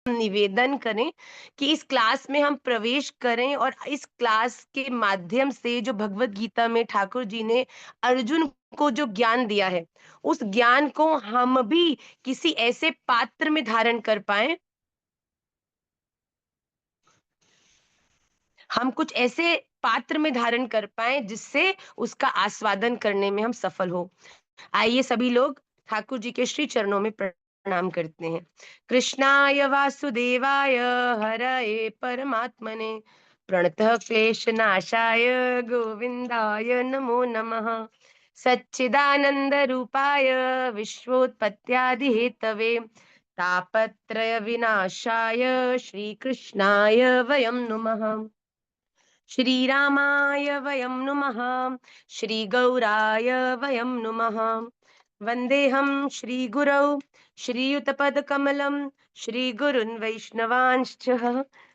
निवेदन करें कि इस क्लास में हम प्रवेश करें और इस क्लास के माध्यम से जो भगवत गीता में ठाकुर जी ने अर्जुन को जो ज्ञान दिया है, उस ज्ञान को हम भी किसी ऐसे पात्र में धारण कर पाएँ, हम कुछ ऐसे पात्र में धारण कर पाएँ जिससे उसका आस्वादन करने में हम सफल हों। आइए सभी लोग ठाकुर जी के श्री चरणों में प्रणाम करते हैं। कृष्णाय वासुदेवाय हरये परमात्मने प्रणतः क्लेशनाशाय गोविंदाय नमो नमः। सच्चिदानंद रूपाय विश्वोत्पत्त्यादि हेतवे तापत्रय विनाशाय श्रीकृष्णाय वयं नुमः। श्रीरामाय वयं नुमः। श्रीगौराय वयं नुमः। वन्देऽहं श्रीगुरौ श्रीयुतपदकमलं श्रीगुरून् वैष्णवांश्च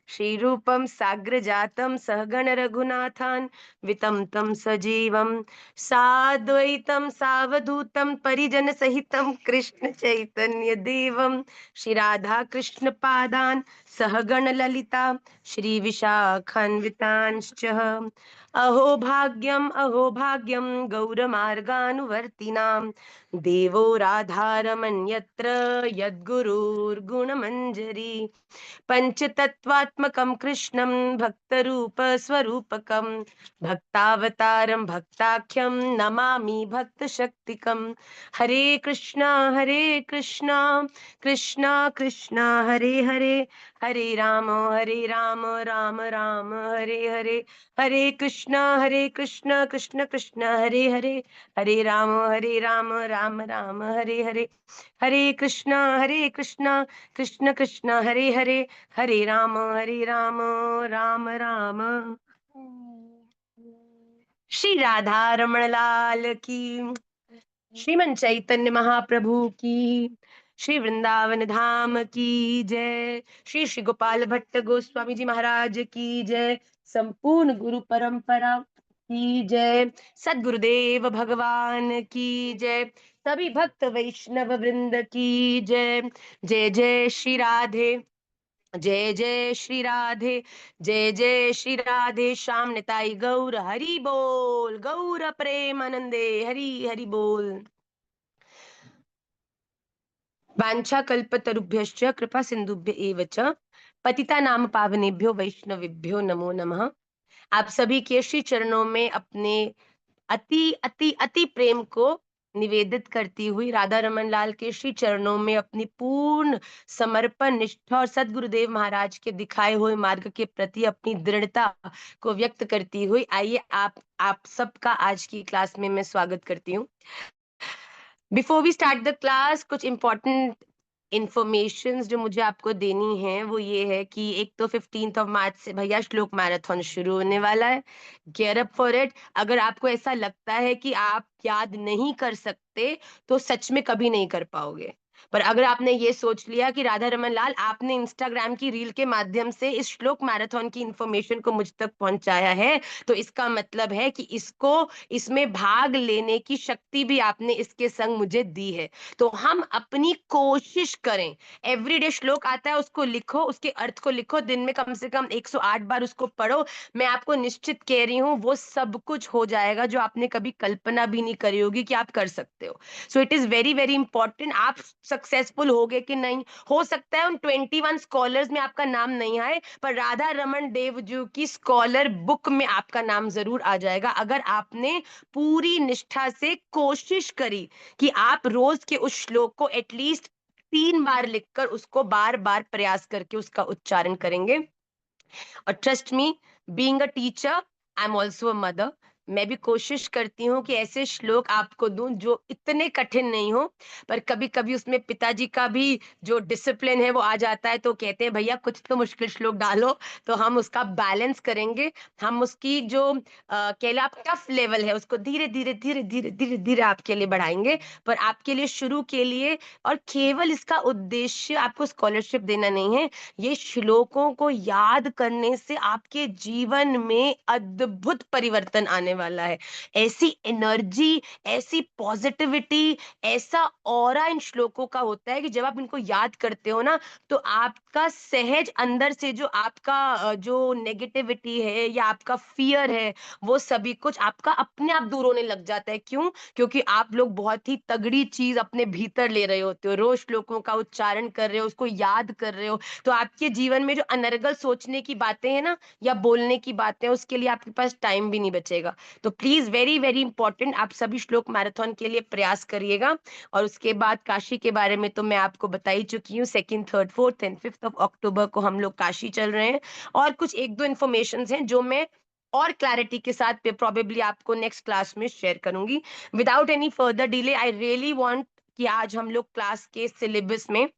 श्रीरूपं साग्रजातं सहगण रघुनाथान् वितं तं सजीवं साद्वैतं सावधूतं परिजनसहितं कृष्ण चैतन्य देवं श्री राधा कृष्ण पादान् सहगण ललिता श्री विशाखान्वितांश्च। अहो भाग्यं गौरमार्गानुवर्तिनां देवो राधारमण्यत्र यद्गुरुर्गुणमञ्जरी पंचतत्वात्मकं कृष्णं भक्तरूपस्वरूपकं भक्तावतारं भक्ताख्यं नमामि भक्तशक्तिकं। हरे कृष्णा कृष्णा कृष्णा हरे हरे, हरे राम राम राम हरे हरे, हरे कृष्णा कृष्ण कृष्ण हरे हरे, हरे राम राम राम हरे हरे, हरे कृष्णा कृष्ण कृष्ण हरे हरे, हरे राम राम राम। श्री राधा रमण लाल की, श्रीमन चैतन्य महाप्रभु की, श्री वृंदावन धाम की जय, श्री श्री गोपाल भट्ट गोस्वामी जी महाराज की जय, संपूर्ण गुरु परंपरा की जय, सदगुरुदेव भगवान की जय, सभी भक्त वैष्णव वृंद की जय। जय जय श्री राधे, जय जय श्री राधे, जय जय श्री राधे श्याम निताई गौर हरि बोल, गौर प्रेमानंदे हरि हरि बोल। वाञ्छा कल्पतरुभ्यश्च कृपा सिंधुभ्य एव च पतिता नाम पावनेभ्यो वैष्णवेभ्यो नमो नमः। आप सभी के श्री चरणों में अपने अति अति अति प्रेम को निवेदित करती हुई राधा रमन लाल के श्री चरणों में अपनी पूर्ण समर्पण निष्ठा और सदगुरुदेव महाराज के दिखाए हुए मार्ग के प्रति अपनी दृढ़ता को व्यक्त करती हुई आइए आप सबका आज की क्लास में मैं स्वागत करती हूँ। Before we start the class, कुछ इम्पोर्टेंट इन्फॉर्मेशंस जो मुझे आपको देनी है वो ये है कि एक तो 15 मार्च से भैया श्लोक मैराथन शुरू होने वाला है। Gear up for it. अगर आपको ऐसा लगता है कि आप याद नहीं कर सकते तो सच में कभी नहीं कर पाओगे, पर अगर आपने ये सोच लिया कि राधा रमन लाल आपने इंस्टाग्राम की रील के माध्यम से इस श्लोक मैराथन की इंफॉर्मेशन को मुझ तक पहुंचाया है तो इसका मतलब है कि इसको इसमें भाग लेने की शक्ति भी आपने इसके संग मुझे दी है। तो हम अपनी कोशिश करें, एवरीडे श्लोक आता है उसको लिखो, उसके अर्थ को लिखो, दिन में कम से कम 108 बार उसको पढ़ो। मैं आपको निश्चित कह रही हूँ वो सब कुछ हो जाएगा जो आपने कभी कल्पना भी नहीं करी होगी कि आप कर सकते हो। So it is very very important. आप सक्सेसफुल होगे कि नहीं, हो सकता है उन 21 स्कॉलर्स में आपका नाम नहीं आए, पर राधा रमन देव जी की स्कॉलर बुक में आपका नाम जरूर आ जाएगा अगर आपने पूरी निष्ठा से कोशिश करी कि आप रोज के उस श्लोक को एटलीस्ट 3 बार लिखकर उसको बार बार प्रयास करके उसका उच्चारण करेंगे। और trust me, being a teacher, I am also a mother. मैं भी कोशिश करती हूँ कि ऐसे श्लोक आपको दूं जो इतने कठिन नहीं हो, पर कभी कभी उसमें पिताजी का भी जो डिसिप्लिन है वो आ जाता है, तो कहते हैं भैया कुछ तो मुश्किल श्लोक डालो, तो हम उसका बैलेंस करेंगे। हम उसकी जो कह लो आप टफ लेवल है उसको धीरे धीरे धीरे धीरे धीरे धीरे आपके लिए बढ़ाएंगे। पर आपके लिए शुरू के लिए, और केवल इसका उद्देश्य आपको स्कॉलरशिप देना नहीं है, ये श्लोकों को याद करने से आपके जीवन में अद्भुत परिवर्तन आने वाला है। ऐसी एनर्जी, ऐसी पॉजिटिविटी, ऐसा ऑरा इन श्लोकों का होता है कि जब आप इनको याद करते हो ना, तो आपका सहज अंदर से जो आपका जो नेगेटिविटी है या आपका फियर है, वो सभी कुछ आपका अपने आप दूर होने लग जाता है। क्यों? क्योंकि आप लोग बहुत ही तगड़ी चीज अपने भीतर ले रहे होते हो, रोज श्लोकों का उच्चारण कर रहे हो, उसको याद कर रहे हो, तो आपके जीवन में जो अनर्गल सोचने की बातें हैं ना, या बोलने की बातें, उसके लिए आपके पास टाइम भी नहीं बचेगा। तो प्लीज, वेरी वेरी इंपॉर्टेंट, आप सभी श्लोक मैराथन के लिए प्रयास करिएगा। और उसके बाद काशी के बारे में तो मैं आपको बता ही चुकी हूँ। 2nd, 3rd, 4th and 5th of October को हम लोग काशी चल रहे हैं। और कुछ एक दो इन्फॉर्मेशन हैं जो मैं और क्लैरिटी के साथ प्रोबेबली आपको नेक्स्ट क्लास में शेयर करूंगी। Without any further delay, I really want कि आज हम लोग क्लास के सिलेबस में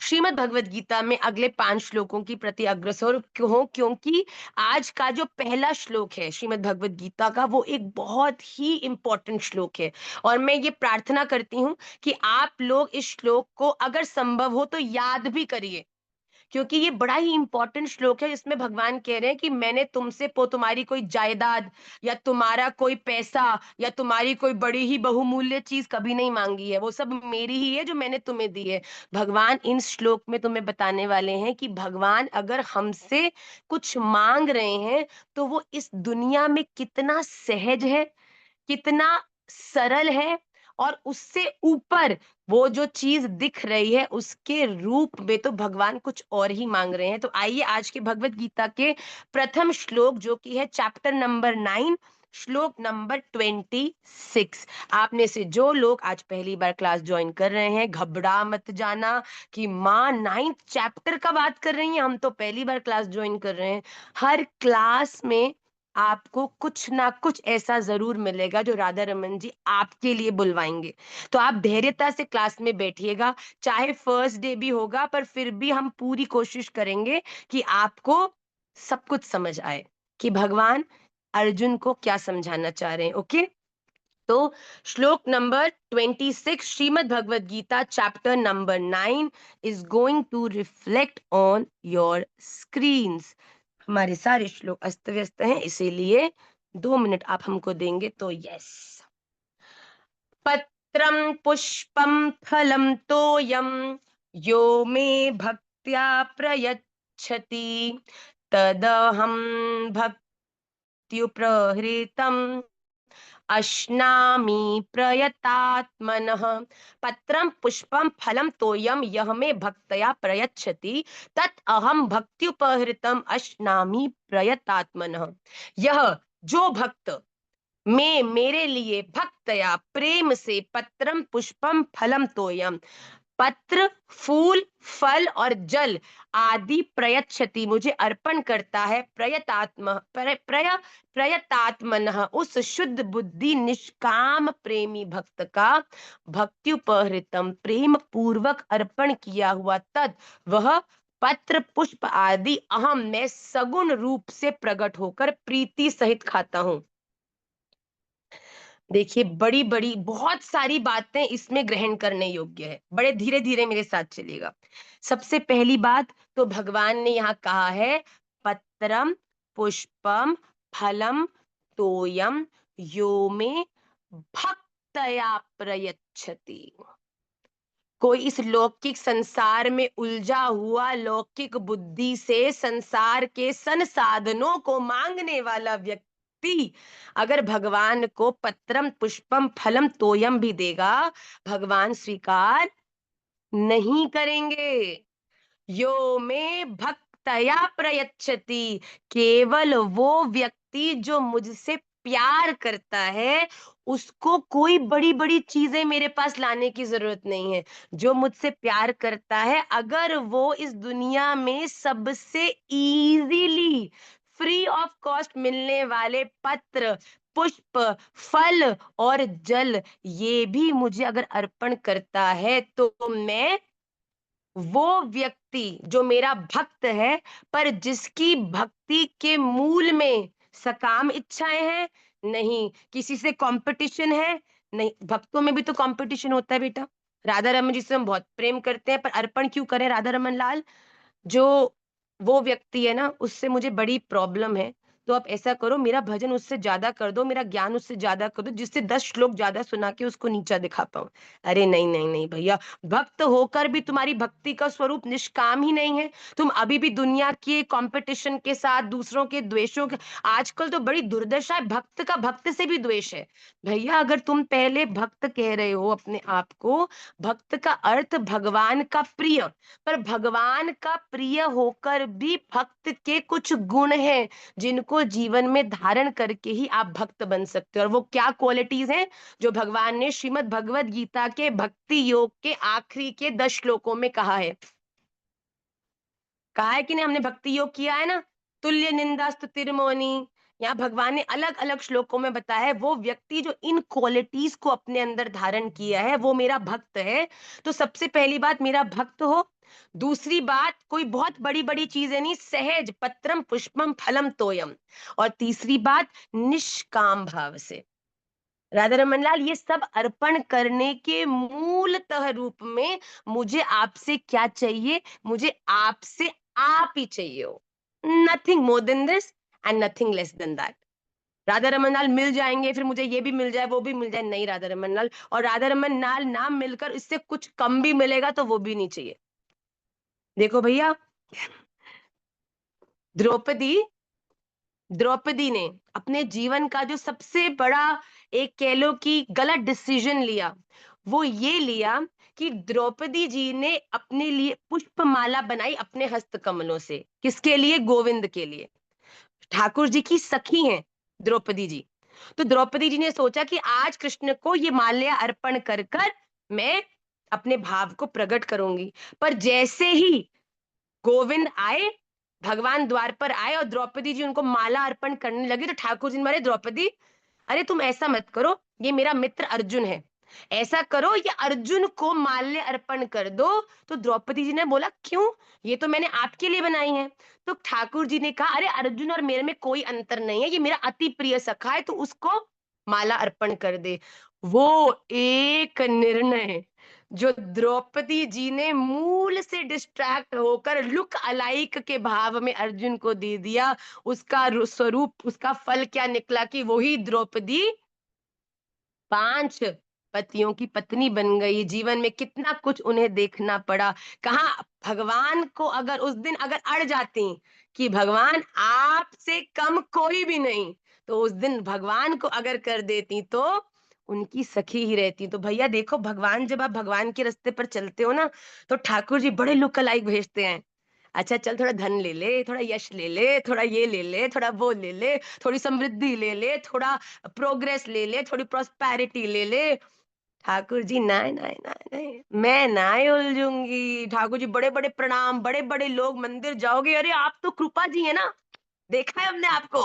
श्रीमद् भगवत गीता में अगले 5 श्लोकों की प्रति अग्रसर हो, क्योंकि आज का जो पहला श्लोक है श्रीमद् भगवत गीता का, वो एक बहुत ही इंपॉर्टेंट श्लोक है। और मैं ये प्रार्थना करती हूँ कि आप लोग इस श्लोक को अगर संभव हो तो याद भी करिए, क्योंकि ये बड़ा ही इंपॉर्टेंट श्लोक है जिसमें भगवान कह रहे हैं कि मैंने तुमसे तुम्हारी कोई जायदाद या तुम्हारा कोई पैसा या तुम्हारी कोई बड़ी ही बहुमूल्य चीज कभी नहीं मांगी है, वो सब मेरी ही है जो मैंने तुम्हें दी है। भगवान इन श्लोक में तुम्हें बताने वाले हैं कि भगवान अगर हमसे कुछ मांग रहे हैं तो वो इस दुनिया में कितना सहज है, कितना सरल है, और उससे ऊपर वो जो चीज दिख रही है उसके रूप में तो भगवान कुछ और ही मांग रहे हैं। तो आइए आज के भगवत गीता के प्रथम श्लोक, जो कि है चैप्टर नंबर 9, श्लोक नंबर 26। आप में से जो लोग आज पहली बार क्लास ज्वाइन कर रहे हैं, घबरा मत जाना कि माँ 9th चैप्टर का बात कर रही हैं, हम तो पहली बार क्लास ज्वाइन कर रहे हैं। हर क्लास में आपको कुछ ना कुछ ऐसा जरूर मिलेगा जो राधा रमन जी आपके लिए बुलवाएंगे। तो आप धैर्यता से क्लास में बैठिएगा, चाहे फर्स्ट डे भी होगा, पर फिर भी हम पूरी कोशिश करेंगे कि आपको सब कुछ समझ आए कि भगवान अर्जुन को क्या समझाना चाह रहे हैं। ओके, तो श्लोक number 26 Shrimad Bhagavad Gita chapter number 9 is going to reflect on your screens. हमारे सारे श्लोक अस्त व्यस्त हैं, इसीलिए 2 मिनट आप हमको देंगे तो यस। पत्रम पुष्पम फलम तोयम यो मे भक्त्या प्रयच्छति तदहं भक्त्युपहृतम अश्नामि प्रयतात्मनः। पत्रम पुष्पम फलम तोयम यह मे भक्तया प्रयच्छति तत् अहम भक्त्युपहृतम अश्नामि प्रयतात्मनः। यह जो भक्त मैं मेरे लिए भक्तया प्रेम से पत्रम पुष्पम फलम तोयम, पत्र, फूल, फल और जल आदि प्रयच्छति मुझे अर्पण करता है, प्रयतात्मनः उस शुद्ध बुद्धि निष्काम प्रेमी भक्त का, भक्त्युपहृतम प्रेम पूर्वक अर्पण किया हुआ तद वह पत्र पुष्प आदि अहम मैं सगुण रूप से प्रकट होकर प्रीति सहित खाता हूं। देखिए, बड़ी बड़ी बहुत सारी बातें इसमें ग्रहण करने योग्य है, बड़े धीरे धीरे मेरे साथ चलिएगा। सबसे पहली बात तो भगवान ने यहाँ कहा है पत्रम पुष्पम फलम तोयम यो में भक्तया प्रयच्छति। कोई इस लौकिक संसार में उलझा हुआ लौकिक बुद्धि से संसार के संसाधनों को मांगने वाला व्यक्ति अगर भगवान को पत्रम पुष्पम फलम तोयम भी देगा, भगवान स्वीकार नहीं करेंगे। यो में भक्तया प्रयच्छति, केवल वो व्यक्ति जो मुझसे प्यार करता है उसको कोई बड़ी बड़ी चीजें मेरे पास लाने की जरूरत नहीं है। जो मुझसे प्यार करता है, अगर वो इस दुनिया में सबसे इजीली फ्री ऑफ कॉस्ट मिलने वाले पत्र, पुष्प, फल और जल ये भी मुझे अगर अर्पण करता है, तो मैं वो व्यक्ति जो मेरा भक्त है, पर जिसकी भक्ति के मूल में सकाम इच्छाएं हैं, नहीं किसी से कंपटीशन है, नहीं, भक्तों में भी तो कंपटीशन होता है बेटा। राधा रमन जी से हम बहुत प्रेम करते हैं, पर अर्पण क्यों करें राधा रमन लाल? जो वो व्यक्ति है ना, उससे मुझे बड़ी प्रॉब्लम है, तो आप ऐसा करो, मेरा भजन उससे ज्यादा कर दो, मेरा ज्ञान उससे ज्यादा कर दो, जिससे 10 श्लोक ज्यादा सुना के उसको नीचा दिखा पाऊं। अरे नहीं नहीं नहीं भैया, भक्त होकर भी तुम्हारी भक्ति का स्वरूप निष्काम ही नहीं है। तुम अभी भी दुनिया के कंपटीशन के साथ, दूसरों के द्वेषों के, आजकल तो बड़ी दुर्दशा है, भक्त का भक्त से भी द्वेष है। भैया अगर तुम पहले भक्त कह रहे हो अपने आप को, भक्त का अर्थ भगवान का प्रिय, पर भगवान का प्रिय होकर भी भक्त के कुछ गुण हैं जिनको जीवन में धारण करके ही आप भक्त बन सकते हो। और वो क्या क्वालिटीज हैं जो भगवान ने श्रीमद् भगवत गीता के भक्ति योग के आखिरी के 10 श्लोकों में कहा है। कहा है कि नहीं, हमने भक्ति योग किया है ना, तुल्य निंदा स्तुतिर्मौनी। यहाँ भगवान ने अलग अलग श्लोकों में बताया है, वो व्यक्ति जो इन क्वालिटीज को अपने अंदर धारण किया है वो मेरा भक्त है। तो सबसे पहली बात, मेरा भक्त हो। दूसरी बात, कोई बहुत बड़ी बड़ी चीजें नहीं, सहज पत्रम पुष्पम फलम तोयम। और तीसरी बात, निष्काम भाव से। राधा रमन लाल, ये सब अर्पण करने के मूलतः रूप में मुझे आपसे क्या चाहिए? मुझे आपसे आप ही चाहिए हो, nothing more than this and nothing less than that. Radha Raman लाल मिल जाएंगे, फिर मुझे ये भी मिल जाए वो भी मिल जाए, नहीं राधा रमन लाल। और राधा रमन लाल नाम मिलकर इससे कुछ कम भी मिलेगा तो वो भी नहीं चाहिए। देखो भैया, द्रौपदी द्रौपदी ने अपने जीवन का जो सबसे बड़ा, एक कह लो कि गलत डिसीजन लिया, वो ये लिया कि द्रौपदी जी ने अपने लिए पुष्पमाला बनाई अपने हस्त कमलों से। किसके लिए? गोविंद के लिए। ठाकुर जी की सखी हैं द्रौपदी जी। तो द्रौपदी जी ने सोचा कि आज कृष्ण को ये माल्या अर्पण कर कर मैं अपने भाव को प्रकट करूंगी। पर जैसे ही गोविंद आए, भगवान द्वार पर आए और द्रौपदी जी उनको माला अर्पण करने लगी, तो ठाकुर जी ने बोले, द्रौपदी अरे तुम ऐसा मत करो, ये मेरा मित्र अर्जुन है, ऐसा करो ये अर्जुन को माल्य अर्पण कर दो। तो द्रौपदी जी ने बोला, क्यों? ये तो मैंने आपके लिए बनाई है। तो ठाकुर जी ने कहा, अरे अर्जुन और मेरे में कोई अंतर नहीं है, ये मेरा अति प्रिय सखा है, तो उसको माला अर्पण कर दे। वो एक निर्णय जो द्रौपदी जी ने मूल से डिस्ट्रैक्ट होकर लुक अलाइक के भाव में अर्जुन को दे दिया, उसका स्वरूप, उसका फल क्या निकला कि वही द्रौपदी 5 पतियों की पत्नी बन गई। जीवन में कितना कुछ उन्हें देखना पड़ा। कहा भगवान को अगर उस दिन अगर अड़ जाती कि भगवान आपसे कम कोई भी नहीं, तो उस दिन भगवान को अगर कर देती तो उनकी सखी ही रहती। तो भैया देखो, भगवान, जब आप भगवान के रास्ते पर चलते हो ना, तो ठाकुर जी बड़े लुक अलाइक भेजते हैं। अच्छा चल, थोड़ा धन ले ले, थोड़ा यश ले ले, थोड़ा ये ले ले, थोड़ा वो ले ले, थोड़ी समृद्धि ले ले, थोड़ा प्रोग्रेस ले ले, थोड़ी प्रॉस्पेरिटी ले ले। ठाकुर जी, नहीं नहीं नहीं नहीं, मैं नहीं उलझूंगी। ठाकुर जी बड़े बड़े प्रणाम, बड़े बड़े लोग मंदिर जाओगे, अरे आप तो कृपा जी है ना, देखा है हमने आपको,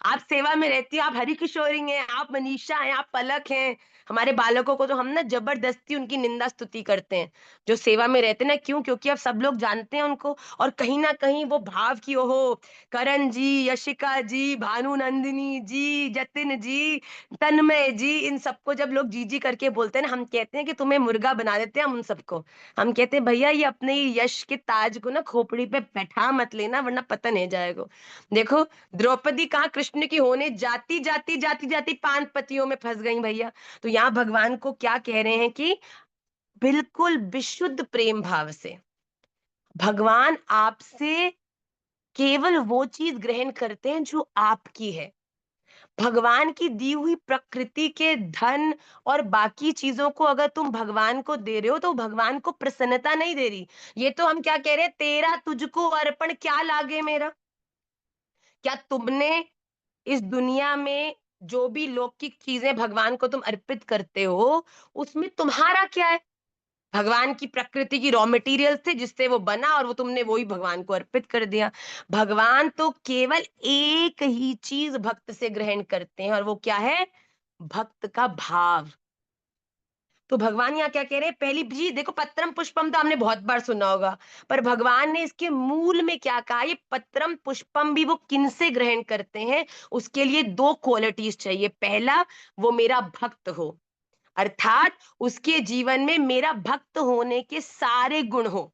आप सेवा में रहती हैं, आप हरि किशोरी हैं, आप मनीषा हैं, आप पलक हैं। हमारे बालकों को तो हम ना जबरदस्ती उनकी निंदा स्तुति करते हैं, जो सेवा में रहते हैं ना। क्यों? क्योंकि अब सब लोग जानते हैं उनको, और कहीं ना कहीं वो भाव की, ओहो, करण जी, यशिका जी, भानु नंदिनी जी, जतिन जी, तन्मय जी, इन सबको जब लोग जी जी करके बोलते हैं ना, हम कहते हैं कि तुम्हें मुर्गा बना देते हैं हम उन सबको। हम कहते हैं भैया, ये अपने ही यश के ताज को ना खोपड़ी पे बैठा मत लेना, वरना पतन हो जाएगा। देखो, द्रौपदी कहाँ कृष्ण की होने जाती जाती जाती जाती 5 पतियों में फंस गई भैया। तो यहाँ भगवान को क्या कह रहे हैं कि बिल्कुल विशुद्ध प्रेम भाव से भगवान आपसे केवल वो चीज ग्रहण करते हैं जो आपकी है। भगवान की दी हुई प्रकृति के धन और बाकी चीजों को अगर तुम भगवान को दे रहे हो तो भगवान को प्रसन्नता नहीं दे रही। ये तो हम क्या कह रहे हैं, तेरा तुझको अर्पण क्या लागे मेरा। क्या तुमने इस दुनिया में जो भी लौकिक चीजें भगवान को तुम अर्पित करते हो, उसमें तुम्हारा क्या है? भगवान की प्रकृति की रॉ मटेरियल थे जिससे वो बना, और वो तुमने वही भगवान को अर्पित कर दिया। भगवान तो केवल एक ही चीज भक्त से ग्रहण करते हैं, और वो क्या है? भक्त का भाव। तो भगवान यहाँ क्या कह रहे हैं? पहली चीज देखो, पत्रम पुष्पम तो हमने बहुत बार सुना होगा, पर भगवान ने इसके मूल में क्या कहा? ये पत्रम पुष्पम भी वो किन से ग्रहण करते हैं? उसके लिए 2 क्वालिटीज चाहिए। पहला, वो मेरा भक्त हो, अर्थात उसके जीवन में मेरा भक्त होने के सारे गुण हो।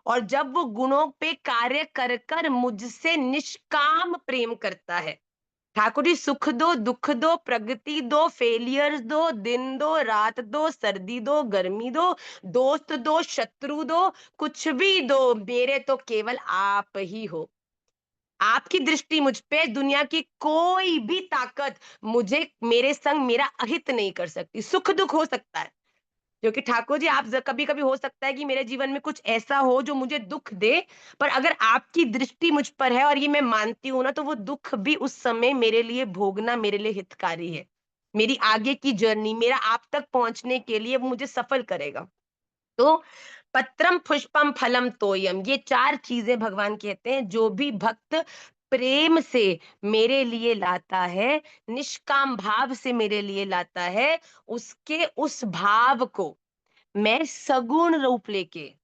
और जब वो गुणों पे कार्य कर कर मुझसे निष्काम प्रेम करता है। ठाकुर जी, सुख दो, दुख दो, प्रगति दो, फेलियर्स दो, दिन दो, रात दो, सर्दी दो, गर्मी दो, दोस्त दो, शत्रु दो, कुछ भी दो, मेरे तो केवल आप ही हो। आपकी दृष्टि मुझ पे दुनिया की कोई भी ताकत मुझे मेरे संग मेरा अहित नहीं कर सकती। सुख दुख हो सकता है, क्योंकि ठाकुर जी आप कभी कभी हो सकता है कि मेरे जीवन में कुछ ऐसा हो जो मुझे दुख दे, पर अगर आपकी दृष्टि मुझ पर है और ये मैं मानती हूं ना, तो वो दुख भी उस समय मेरे लिए भोगना मेरे लिए हितकारी है। मेरी आगे की जर्नी, मेरा आप तक पहुंचने के लिए वो मुझे सफल करेगा। तो पत्रम पुष्पम फलम तोयम, ये चार चीजें भगवान कहते हैं जो भी भक्त प्रेम से मेरे लिए लाता है, निष्काम भाव से मेरे लिए लाता है, उसके उस भाव को मैं सगुण रूप लेके,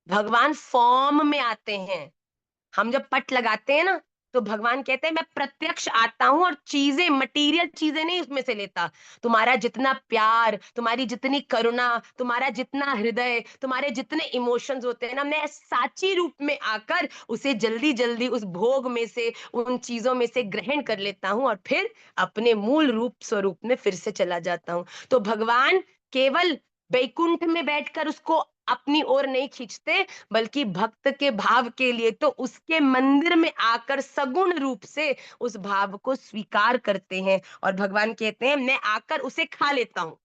भगवान फॉर्म में आते हैं। हम जब पट लगाते हैं ना, तो भगवान कहते हैं मैं प्रत्यक्ष आता हूं और चीजें, मटेरियल चीजें नहीं उसमें से लेता। तुम्हारा जितना प्यार, तुम्हारी जितनी करुणा, तुम्हारा जितना हृदय, तुम्हारे जितने इमोशंस होते हैं ना, मैं साची रूप में आकर उसे जल्दी जल्दी उस भोग में से, उन चीजों में से ग्रहण कर लेता हूं और फिर अपने मूल रूप स्वरूप में फिर से चला जाता हूं। तो भगवान केवल बैकुंठ में बैठकर उसको अपनी ओर नहीं खींचते, बल्कि भक्त के भाव के लिए तो उसके मंदिर में आकर सगुण रूप से उस भाव को स्वीकार करते हैं, और भगवान कहते हैं मैं आकर उसे खा लेता हूं।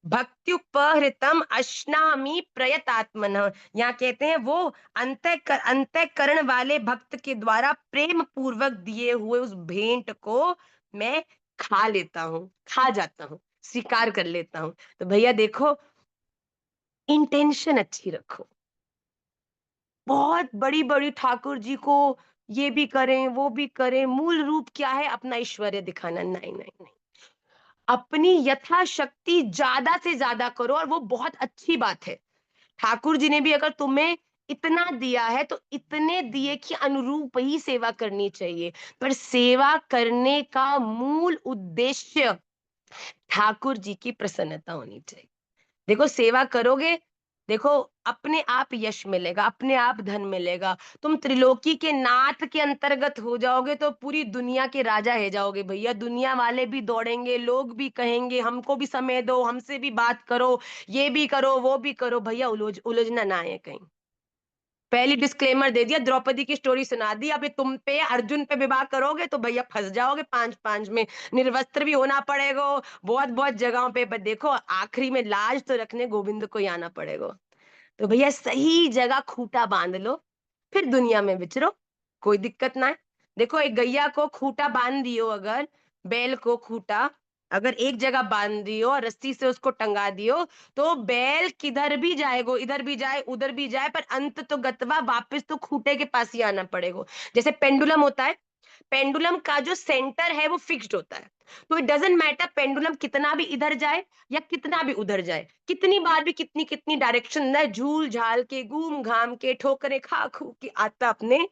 भक्त्युपहृतम अश्नामि प्रयतात्मन, यहाँ कहते हैं वो अंतःकरण वाले भक्त के द्वारा प्रेम पूर्वक दिए हुए उस भेंट को मैं खा लेता हूँ, खा जाता हूँ, स्वीकार कर लेता हूँ। तो भैया देखो, इंटेंशन अच्छी रखो। बहुत बड़ी बड़ी ठाकुर जी को ये भी करें वो भी करें, मूल रूप क्या है? अपना ऐश्वर्य दिखाना। नहीं नहीं नहीं, अपनी यथाशक्ति ज्यादा से ज्यादा करो, और वो बहुत अच्छी बात है। ठाकुर जी ने भी अगर तुम्हें इतना दिया है तो इतने दिए कि अनुरूप ही सेवा करनी चाहिए, पर सेवा करने का मूल उद्देश्य ठाकुर जी की प्रसन्नता होनी चाहिए। देखो, सेवा करोगे, देखो अपने आप यश मिलेगा, अपने आप धन मिलेगा। तुम त्रिलोकी के नाथ के अंतर्गत हो जाओगे तो पूरी दुनिया के राजा है जाओगे भैया। दुनिया वाले भी दौड़ेंगे, लोग भी कहेंगे हमको भी समय दो, हमसे भी बात करो, ये भी करो वो भी करो। भैया उलझना ना है कहीं। पहली डिस्क्लेमर दे दिया, द्रौपदी की स्टोरी सुना दी। अब ये तुम पे अर्जुन पे विवाह करोगे तो भैया फंस जाओगे, पांच पांच में निर्वस्त्र भी होना पड़ेगा बहुत बहुत जगहों पे। पर देखो, आखिरी में लाज तो रखने गोविंद को ही आना पड़ेगा। तो भैया सही जगह खूंटा बांध लो, फिर दुनिया में विचरो, कोई दिक्कत ना है। देखो, एक गैया को खूंटा बांध दियो, अगर बैल को खूंटा अगर एक जगह बांध दियो और रस्सी से उसको टंगा दियो, तो बैल किधर भी जाएगो, इधर भी जाए उधर भी जाए, पर अंत तो गतवा वापस तो खूंटे के पास ही आना पड़ेगा। जैसे पेंडुलम होता है, पेंडुलम का जो सेंटर है वो फिक्स्ड होता है। तो इट डजेंट मैटर पेंडुलम कितना भी इधर जाए या कितना भी उधर जाए, कितनी बार भी कितनी कितनी डायरेक्शन न झूल झाल के, घूम घाम के, ठोकरे खा खू के आता अपने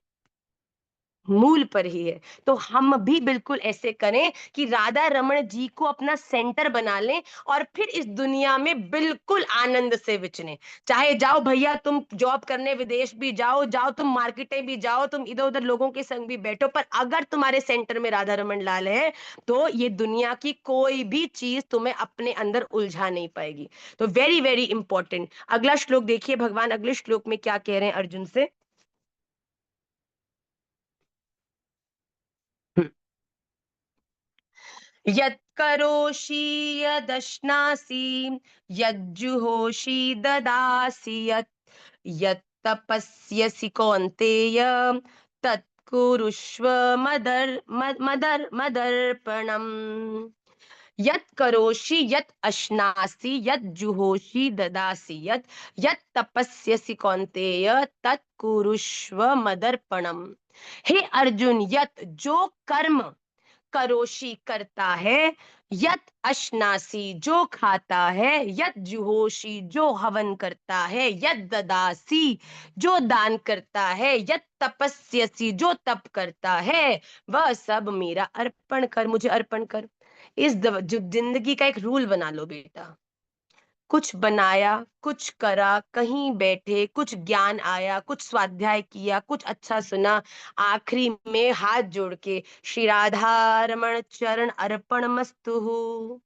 मूल पर ही है। तो हम भी बिल्कुल ऐसे करें कि राधा रमन जी को अपना सेंटर बना लें, और फिर इस दुनिया में बिल्कुल आनंद से विचरें। चाहे जाओ भैया तुम जॉब करने विदेश भी जाओ, जाओ तुम मार्केटें भी जाओ, तुम इधर उधर लोगों के संग भी बैठो, पर अगर तुम्हारे सेंटर में राधा रमन लाल है, तो ये दुनिया की कोई भी चीज तुम्हें अपने अंदर उलझा नहीं पाएगी। तो वेरी वेरी इंपॉर्टेंट। अगला श्लोक देखिए, भगवान अगले श्लोक में क्या कह रहे हैं अर्जुन से। यत्करोषि यदश्नासि यज्जुहोषि ददासि यत्तपस्यसि कौन्तेय तत्कुरुष्व मदर्पणम्। यत् करोषि यत् अश्नासि यत् जुहोषि ददासि यत् तपस्यसि कौन्तेय तत् कुरुष्व मदर्पणम्। हे अर्जुन, यत् जो कर्म करोषि करता है, यत अश्नासी जो खाता है, यत जुहोशी जो हवन करता है, यत ददासी जो दान करता है, यत तपस्यसी जो तप करता है, वह सब मेरा अर्पण कर, मुझे अर्पण कर। जिंदगी का एक रूल बना लो बेटा, कुछ बनाया, कुछ करा, कहीं बैठे, कुछ ज्ञान आया, कुछ स्वाध्याय किया, कुछ अच्छा सुना, आखिरी में हाथ जोड़ के श्री राधा रमण चरण अर्पण मस्तु।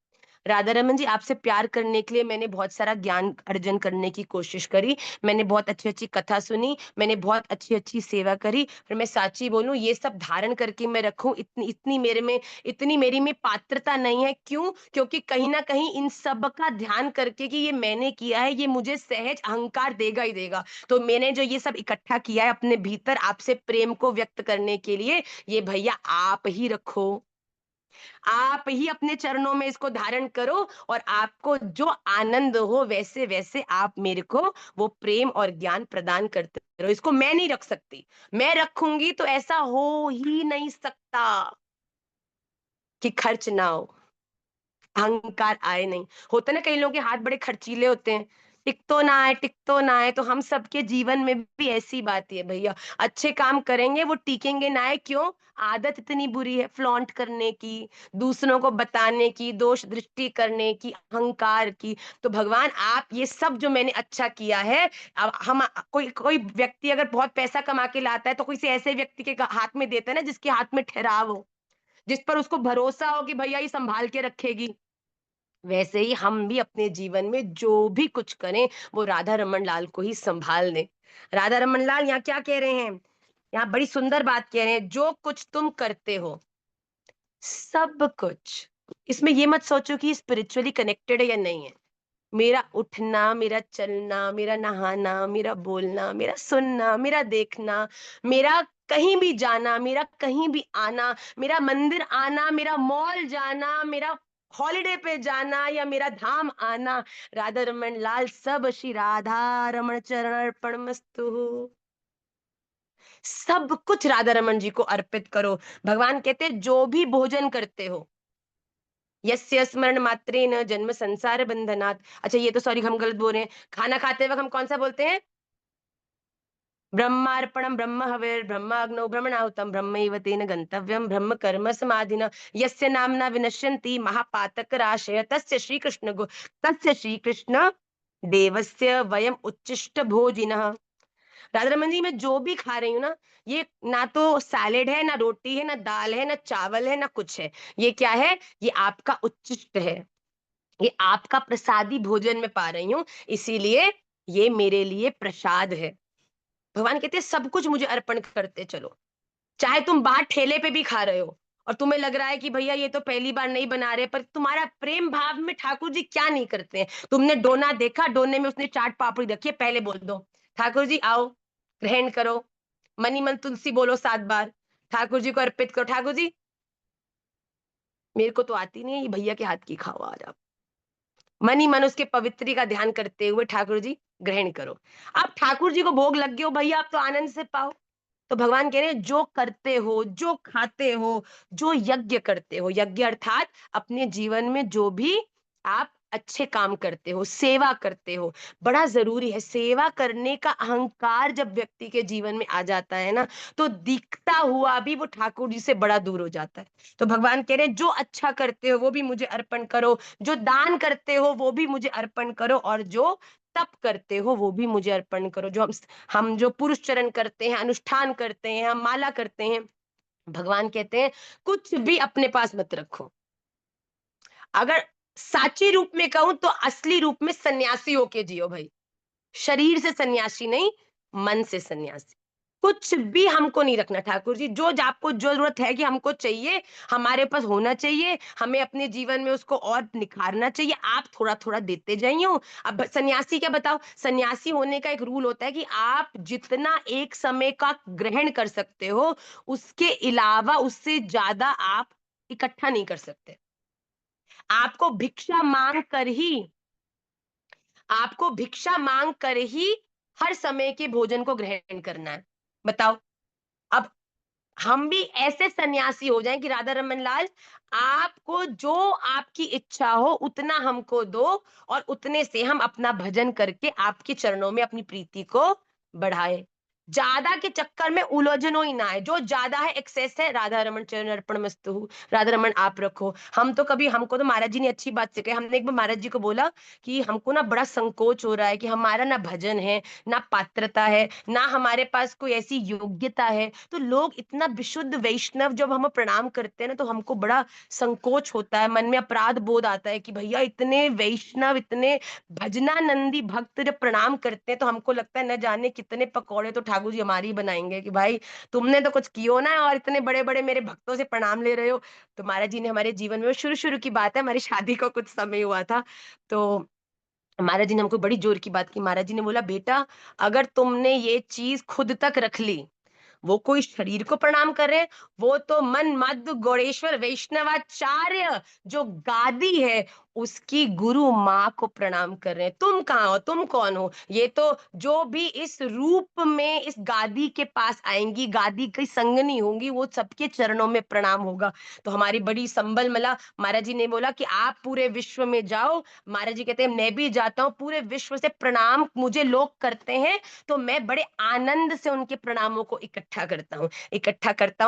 राधा रमन जी, आपसे प्यार करने के लिए मैंने बहुत सारा ज्ञान अर्जन करने की कोशिश करी, मैंने बहुत अच्छी अच्छी कथा सुनी, मैंने बहुत अच्छी अच्छी सेवा करी, पर मैं साची बोलूं, ये सब धारण करके मैं रखूं, इतनी इतनी मेरे में, इतनी मेरी में पात्रता नहीं है। क्यों? क्योंकि कहीं ना कहीं इन सब का ध्यान करके कि ये मैंने किया है, ये मुझे सहज अहंकार देगा ही देगा। तो मैंने जो ये सब इकट्ठा किया है अपने भीतर आपसे प्रेम को व्यक्त करने के लिए, ये भैया आप ही रखो, आप ही अपने चरणों में इसको धारण करो, और आपको जो आनंद हो वैसे वैसे आप मेरे को वो प्रेम और ज्ञान प्रदान करते रहो। इसको मैं नहीं रख सकती, मैं रखूंगी तो ऐसा हो ही नहीं सकता कि खर्च ना हो, अहंकार आए नहीं। होता ना, कई लोगों के हाथ बड़े खर्चीले होते हैं, टिक तो ना आए, टिक तो ना आए। तो हम सबके जीवन में भी ऐसी बात ही है भैया, अच्छे काम करेंगे वो टिकेंगे ना आए। क्यों? आदत इतनी बुरी है फ्लॉन्ट करने की, दूसरों को बताने की, दोष दृष्टि करने की, अहंकार की। तो भगवान आप ये सब जो मैंने अच्छा किया है, अब हम, कोई कोई व्यक्ति अगर बहुत पैसा कमा के लाता है तो किसी ऐसे व्यक्ति के हाथ में देता है ना जिसके हाथ में ठहराव हो, जिस पर उसको भरोसा हो कि भैया ये संभाल के रखेगी। वैसे ही हम भी अपने जीवन में जो भी कुछ करें वो राधा रमन लाल को ही संभाल लें। राधा रमन लाल यहाँ क्या कह रहे हैं? यहाँ बड़ी सुंदर बात कह रहे हैं, जो कुछ तुम करते हो, सब कुछ, इसमें ये मत सोचो कि स्पिरिचुअली कनेक्टेड है या नहीं है। मेरा उठना, मेरा चलना, मेरा नहाना, मेरा बोलना, मेरा सुनना, मेरा देखना, मेरा कहीं भी जाना, मेरा कहीं भी आना, मेरा मंदिर आना, मेरा मॉल जाना, मेरा हॉलिडे पे जाना, या मेरा धाम आना, राधा रमन लाल सब श्री राधा रमण चरण अर्पण मस्तु। सब कुछ राधा रमन जी को अर्पित करो। भगवान कहते हैं जो भी भोजन करते हो, यस्य स्मरण मात्रेन जन्म संसार बंधनात्। अच्छा ये तो सॉरी हम गलत बोल रहे हैं, खाना खाते वक्त हम कौन सा बोलते हैं? ब्रह्मार्पणम ब्रह्म हविर् ब्रह्माग्नौ ब्रह्मणाहुतम ब्रह्मैव तेन गंतव्यम ब्रह्म कर्म समाधिना यस्य नाम्ना विनश्यन्ति महापातक राशय तस्य तस्य श्री कृष्ण देवस्य वयम उच्चिष्ट भोजिनः। राधा रमन जी, मैं जो भी खा रही हूँ ना, ये ना तो सैलेड है, ना रोटी है, ना दाल है, ना चावल है, ना कुछ है। ये क्या है? ये आपका उच्चिष्ट है, ये आपका प्रसादी भोजन में पा रही हूँ, इसीलिए ये मेरे लिए प्रसाद है। भगवान कहते हैं सब कुछ मुझे अर्पण करते चलो। चाहे तुम बाहर ठेले पे भी खा रहे हो और तुम्हें लग रहा है कि भैया ये तो पहली बार नहीं बना रहे, पर तुम्हारा प्रेम भाव में ठाकुर जी क्या नहीं करते हैं। तुमने डोना देखा, डोने में उसने चाट पापड़ी रखी है, पहले बोल दो ठाकुर जी आओ, ग्रहण करो, मनी मन तुलसी बोलो 7 बार, ठाकुर जी को अर्पित करो। ठाकुर जी मेरे को तो आती नहीं है, ये भैया के हाथ की खाओ आज आप। मनी मन उसके पवित्री का ध्यान करते हुए ठाकुर जी ग्रहण करो। आप ठाकुर जी को भोग लग गए हो भैया, आप तो आनंद से पाओ। तो भगवान कह रहे हैं जो करते हो, जो खाते हो, जो यज्ञ करते हो, यज्ञ अर्थात अपने जीवन में जो भी आप अच्छे काम करते हो, सेवा करते हो, बड़ा जरूरी है। सेवा करने का अहंकार जब व्यक्ति के जीवन में आ जाता है ना, तो दिखता हुआ भी वो ठाकुर जी से बड़ा दूर हो जाता है। तो भगवान कह रहे हैं जो अच्छा करते हो वो भी मुझे अर्पण करो, जो दान करते हो वो भी मुझे अर्पण करो, और जो तप करते हो वो भी मुझे अर्पण करो। जो हम जो पुरुष चरण करते हैं, अनुष्ठान करते हैं, हम माला करते हैं, भगवान कहते हैं कुछ भी अपने पास मत रखो। अगर साची रूप में कहूं तो असली रूप में सन्यासी होके जियो भाई। शरीर से सन्यासी नहीं, मन से सन्यासी। कुछ भी हमको नहीं रखना ठाकुर जी, जो आपको जरूरत है कि हमको चाहिए, हमारे पास होना चाहिए, हमें अपने जीवन में उसको और निखारना चाहिए, आप थोड़ा थोड़ा देते जाइए। अब सन्यासी क्या बताओ, सन्यासी होने का एक रूल होता है कि आप जितना एक समय का ग्रहण कर सकते हो, उसके अलावा उससे ज्यादा आप इकट्ठा नहीं कर सकते। आपको भिक्षा मांग कर ही, आपको भिक्षा मांग कर ही हर समय के भोजन को ग्रहण करना है। बताओ, अब हम भी ऐसे सन्यासी हो जाएं कि राधा रमन लाल आपको जो आपकी इच्छा हो उतना हमको दो, और उतने से हम अपना भजन करके आपके चरणों में अपनी प्रीति को बढ़ाएं। ज्यादा के चक्कर में उलझनो ही ना है, जो ज्यादा है, एक्सेस है, राधा रमन चरण अर्पण मस्तु, राधा रमन आप रखो। हम तो कभी, हमको तो महाराज जी ने अच्छी बात सिखाई। हमने एक बार महाराज जी को बोला कि हमको ना बड़ा संकोच हो रहा है कि हमारा ना भजन है, ना पात्रता है, ना हमारे पास कोई ऐसी योग्यता है। तो लोग इतना विशुद्ध वैष्णव जब हम प्रणाम करते हैं ना, तो हमको बड़ा संकोच होता है, मन में अपराध बोध आता है कि भैया इतने वैष्णव, इतने भजनानंदी भक्त जब प्रणाम करते हैं तो हमको लगता है न जाने कितने पकौड़े तो ठाकुर जी हमारी ही बनाएंगे कि भाई तुमने तो कुछ कियो ना, और इतने बड़े बड़े मेरे भक्तों से प्रणाम ले रहे हो। तो महाराज जी ने हमारे जीवन में, शुरू शुरू की बात है, हमारी शादी को कुछ समय हुआ था, तो महाराज जी ने हमको बड़ी जोर की बात की। महाराज जी ने बोला, बेटा अगर तुमने ये चीज खुद तक रख ली, वो कोई शरीर को प्रणाम कर रहे हैं, वो तो मन मध्य गौड़ेश्वर वैष्णवाचार्य जो गादी है उसकी गुरु माँ को प्रणाम कर रहे हैं। तुम कहाँ हो, तुम कौन हो? ये तो जो भी इस रूप में इस गादी के पास आएंगी, गादी की संगनी होंगी, वो सबके चरणों में प्रणाम होगा। तो हमारी बड़ी संबल मला। महाराज जी ने बोला कि आप पूरे विश्व में जाओ। महाराज जी कहते हैं मैं भी जाता हूँ, पूरे विश्व से प्रणाम मुझे लोग करते हैं, तो मैं बड़े आनंद से उनके प्रणामों को इकट्ठा करता हूँ, इकट्ठा करता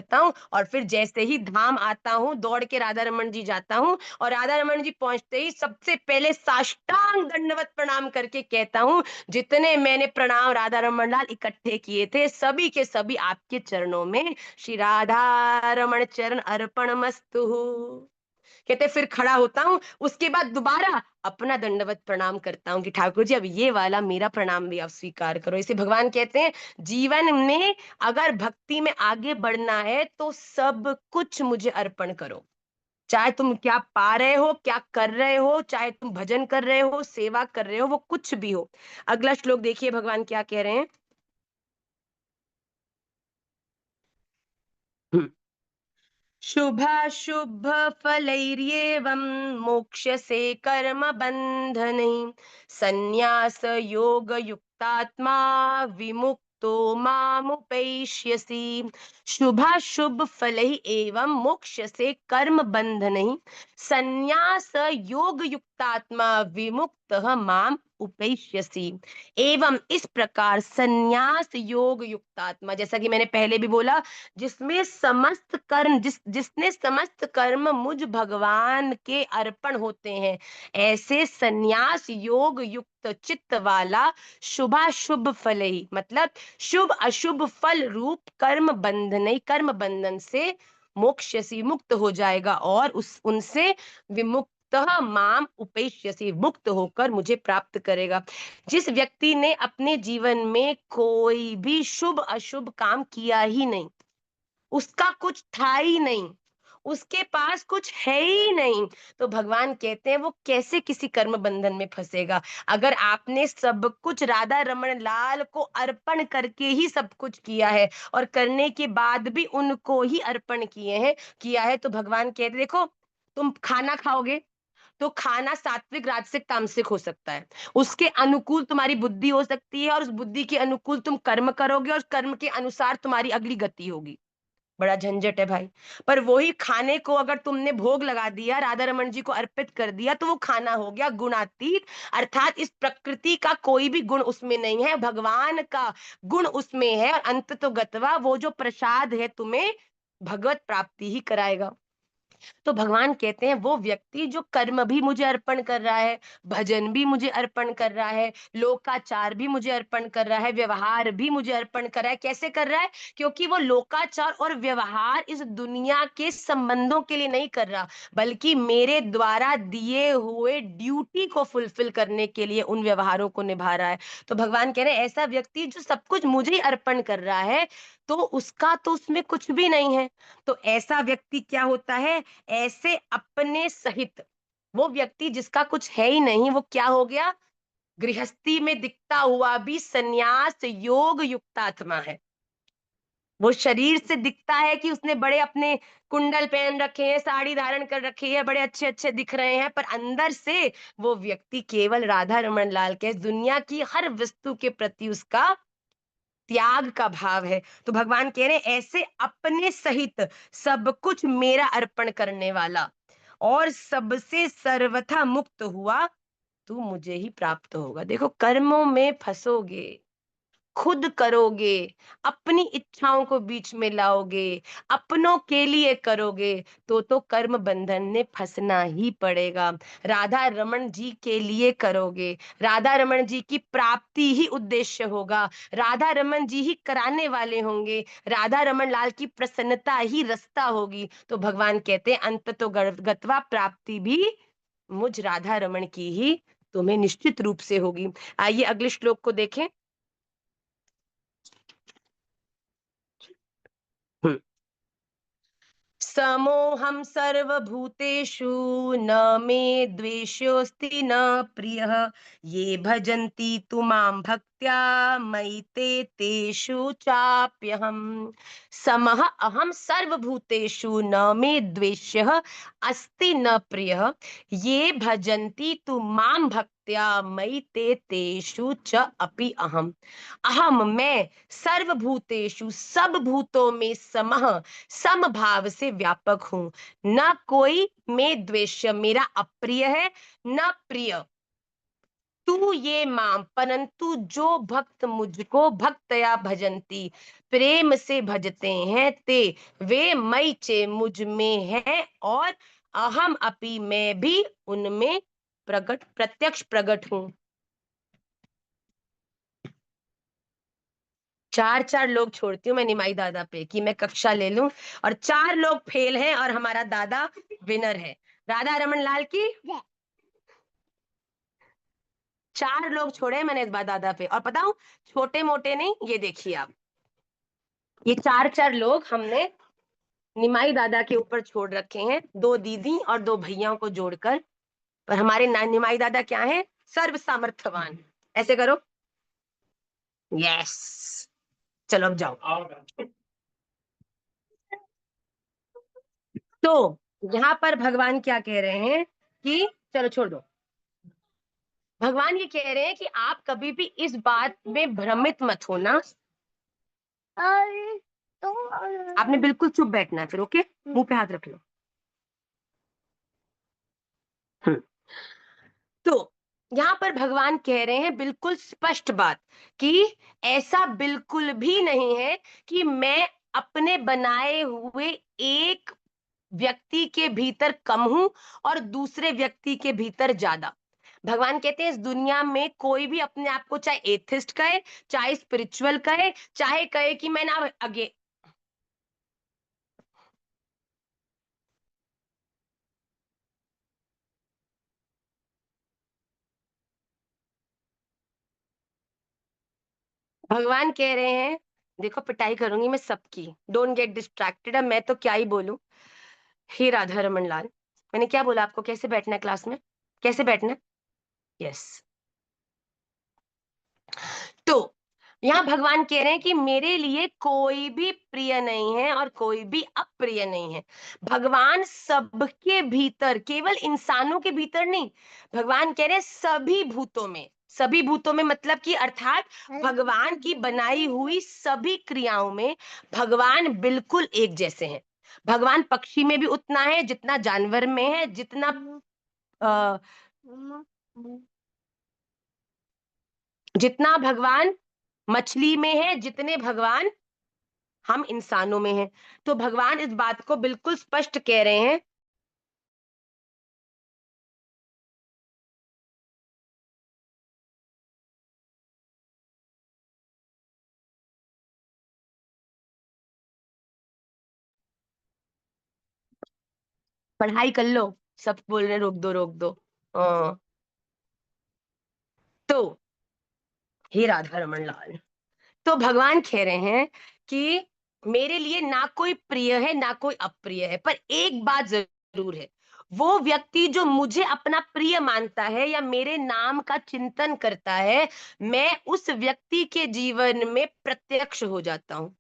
हूँ, और फिर जैसे ही धाम आता हूँ दौड़ के राधा रमन जी जाता हूँ, और राधा रमन जी पहुंचते ही सबसे पहले साष्टांग दंडवत प्रणाम करके कहता हूँ, जितने मैंने प्रणाम राधा रमन लाल इकट्ठे किए थे सभी के सभी आपके चरणों में, श्री राधा रमन चरण अर्पण मस्तु। कहते फिर खड़ा होता हूँ, उसके बाद दोबारा अपना दंडवत प्रणाम करता हूँ कि ठाकुर जी अब ये वाला मेरा प्रणाम भी आप स्वीकार करो। इसे भगवान कहते हैं जीवन में अगर भक्ति में आगे बढ़ना है तो सब कुछ मुझे अर्पण करो। चाहे तुम क्या पा रहे हो, क्या कर रहे हो, चाहे तुम भजन कर रहे हो, सेवा कर रहे हो, वो कुछ भी हो। अगला श्लोक देखिए भगवान क्या कह रहे हैं। शुभाशुभ फलैर्येवं मोक्ष्यसे कर्म बंधनैः संन्यास योग युक्तात्मा विमुक्तो मामुपैष्यसि। शुभाशुभ फलैः एवं मोक्ष्यसे कर्म बंधनैः संन्यास योग युक्तात्मा विमुक्तः माम उपैष्यसि। एवं इस प्रकार संन्यास योग युक्तात्मा, जैसा कि मैंने पहले भी बोला, जिसमें समस्त कर्म, जिसने समस्त कर्म मुझ भगवान के अर्पण होते हैं, ऐसे संन्यास योग युक्त चित्त वाला शुभाशुभ फल ही, मतलब शुभ अशुभ फल रूप कर्म बंधन, कर्म बंधन से मोक्ष से मुक्त हो जाएगा, और उस उनसे विमुक्त माम उपेक्ष्यसि, मुक्त होकर मुझे प्राप्त करेगा। जिस व्यक्ति ने अपने जीवन में कोई भी शुभ अशुभ काम किया ही नहीं, उसका कुछ था ही नहीं, उसके पास कुछ है ही नहीं, तो भगवान कहते हैं वो कैसे किसी कर्म बंधन में फंसेगा। अगर आपने सब कुछ राधा रमन लाल को अर्पण करके ही सब कुछ किया है, और करने के बाद भी उनको ही अर्पण किया है, तो भगवान कहते देखो, तुम खाना खाओगे तो खाना सात्विक राजसिक तामसिक हो सकता है, उसके अनुकूल तुम्हारी बुद्धि हो सकती है, और उस बुद्धि के अनुकूल तुम कर्म करोगे, और कर्म के अनुसार तुम्हारी अगली गति होगी। बड़ा झंझट है भाई। पर वही खाने को अगर तुमने भोग लगा दिया, राधा रमन जी को अर्पित कर दिया, तो वो खाना हो गया गुणातीत, अर्थात इस प्रकृति का कोई भी गुण उसमें नहीं है, भगवान का गुण उसमें है, और अंत तो गतवा वो जो प्रसाद है तुम्हें भगवत प्राप्ति ही कराएगा। तो भगवान कहते हैं वो व्यक्ति जो कर्म भी मुझे अर्पण कर रहा है, भजन भी मुझे अर्पण कर रहा है, लोकाचार भी मुझे अर्पण कर रहा है, व्यवहार भी मुझे अर्पण कर रहा है। कैसे कर रहा है? क्योंकि वो लोकाचार और व्यवहार इस दुनिया के संबंधों के लिए नहीं कर रहा, बल्कि मेरे द्वारा दिए हुए ड्यूटी को फुलफिल करने के लिए उन व्यवहारों को निभा रहा है। तो भगवान कह रहे हैं ऐसा व्यक्ति जो सब कुछ मुझे ही अर्पण कर रहा है, तो उसका तो उसमें कुछ भी नहीं है। तो ऐसा व्यक्ति क्या होता है? ऐसे अपने सहित, वो व्यक्ति जिसका कुछ है ही नहीं, वो क्या हो गया? गृहस्थी में दिखता हुआ भी संन्यास योग युक्तात्मा है। वो शरीर से दिखता है कि उसने बड़े अपने कुंडल पहन रखे हैं, साड़ी धारण कर रखी है, बड़े अच्छे अच्छे दिख रहे हैं, पर अंदर से वो व्यक्ति केवल राधा रमन लाल के, दुनिया की हर वस्तु के प्रति उसका त्याग का भाव है। तो भगवान कह रहे हैं ऐसे अपने सहित सब कुछ मेरा अर्पण करने वाला और सबसे सर्वथा मुक्त हुआ, तू मुझे ही प्राप्त होगा। देखो कर्मों में फंसोगे खुद करोगे, अपनी इच्छाओं को बीच में लाओगे, अपनों के लिए करोगे, तो कर्म बंधन में फंसना ही पड़ेगा। राधा रमन जी के लिए करोगे, राधा रमन जी की प्राप्ति ही उद्देश्य होगा, राधा रमन जी ही कराने वाले होंगे, राधा रमन लाल की प्रसन्नता ही रास्ता होगी। तो भगवान कहते हैं अंत तो गत्वा प्राप्ति भी मुझ राधा रमन की ही तुम्हें निश्चित रूप से होगी। आइए अगले श्लोक को देखें। हम्म। समोहम सर्वभूतेषु न मे द्वेषोऽस्ति न प्रियः ये भजन्ति तु मां भक्त्या मयि ते तेषु चाप्यहम्। समः अहम सर्वभूतेषु न मे द्वेष्यः अस्ति न प्रियः ये भजन्ति तु मां भक्त्या मयि ते तेषु च अपि अहम्। अहम मैं सर्वभूतेषु सब भूतों में समः समभाव से व्यापक हूं। न कोई में द्वेष्य मेरा अप्रिय है, न प्रिय तू ये माम, परंतु जो भक्त मुझको भक्तया भजंती प्रेम से भजते हैं ते वे मई चे मुझ में है और अहम अपि मैं भी उनमें प्रकट प्रत्यक्ष प्रकट हूं। चार चार लोग छोड़ती हूँ मैं निमाई दादा पे कि मैं कक्षा ले लूं, और चार लोग फेल हैं और हमारा दादा विनर है। राधा रमन लाल की चार लोग छोड़े मैंने इस बार दादा पे, और बताऊं छोटे मोटे नहीं, ये देखिए आप, ये चार चार लोग हमने निमाई दादा के ऊपर छोड़ रखे हैं, दो दीदी और दो भैयाओं को जोड़कर। पर हमारे निमाई दादा क्या है, सर्व सामर्थ्यवान। ऐसे करो, यस। चलो अब जाओ। तो यहाँ पर भगवान क्या कह रहे हैं कि चलो छोड़ दो, भगवान ये कह रहे हैं कि आप कभी भी इस बात में भ्रमित मत होना। आपने बिल्कुल चुप बैठना है फिर, ओके, मुंह पे हाथ रख लो। हम्म। तो यहाँ पर भगवान कह रहे हैं बिल्कुल स्पष्ट बात कि ऐसा बिल्कुल भी नहीं है कि मैं अपने बनाए हुए एक व्यक्ति के भीतर कम हूं और दूसरे व्यक्ति के भीतर ज्यादा। भगवान कहते हैं इस दुनिया में कोई भी अपने आप को चाहे एथिस्ट कहे, चाहे स्पिरिचुअल कहे, चाहे कहे कि मैं ना आगे, भगवान कह रहे हैं देखो पिटाई करूंगी मैं सबकी, डोंट गेट डिस्ट्रैक्टेड। अब मैं तो क्या ही बोलूं। हे राधा रमन लाल, मैंने क्या बोला आपको, कैसे बैठना है क्लास में, कैसे बैठना है? यस। तो यहाँ भगवान कह रहे हैं कि मेरे लिए कोई भी प्रिय नहीं है और कोई भी अप्रिय नहीं है। भगवान सबके भीतर, केवल इंसानों के भीतर नहीं, भगवान कह रहे हैं सभी भूतों में, सभी भूतों में मतलब कि अर्थात भगवान की बनाई हुई सभी क्रियाओं में भगवान बिल्कुल एक जैसे हैं। भगवान पक्षी में भी उतना है जितना जानवर में है, जितना अ, जितना भगवान मछली में है, जितने भगवान हम इंसानों में हैं। तो भगवान इस बात को बिल्कुल स्पष्ट कह रहे हैं। पढ़ाई कर लो, सब बोल रहे हैं रोक दो रोक दो। हाँ। तो हे राधा रमन लाल, तो भगवान कह रहे हैं कि मेरे लिए ना कोई प्रिय है ना कोई अप्रिय है, पर एक बात जरूर है, वो व्यक्ति जो मुझे अपना प्रिय मानता है या मेरे नाम का चिंतन करता है, मैं उस व्यक्ति के जीवन में प्रत्यक्ष हो जाता हूँ।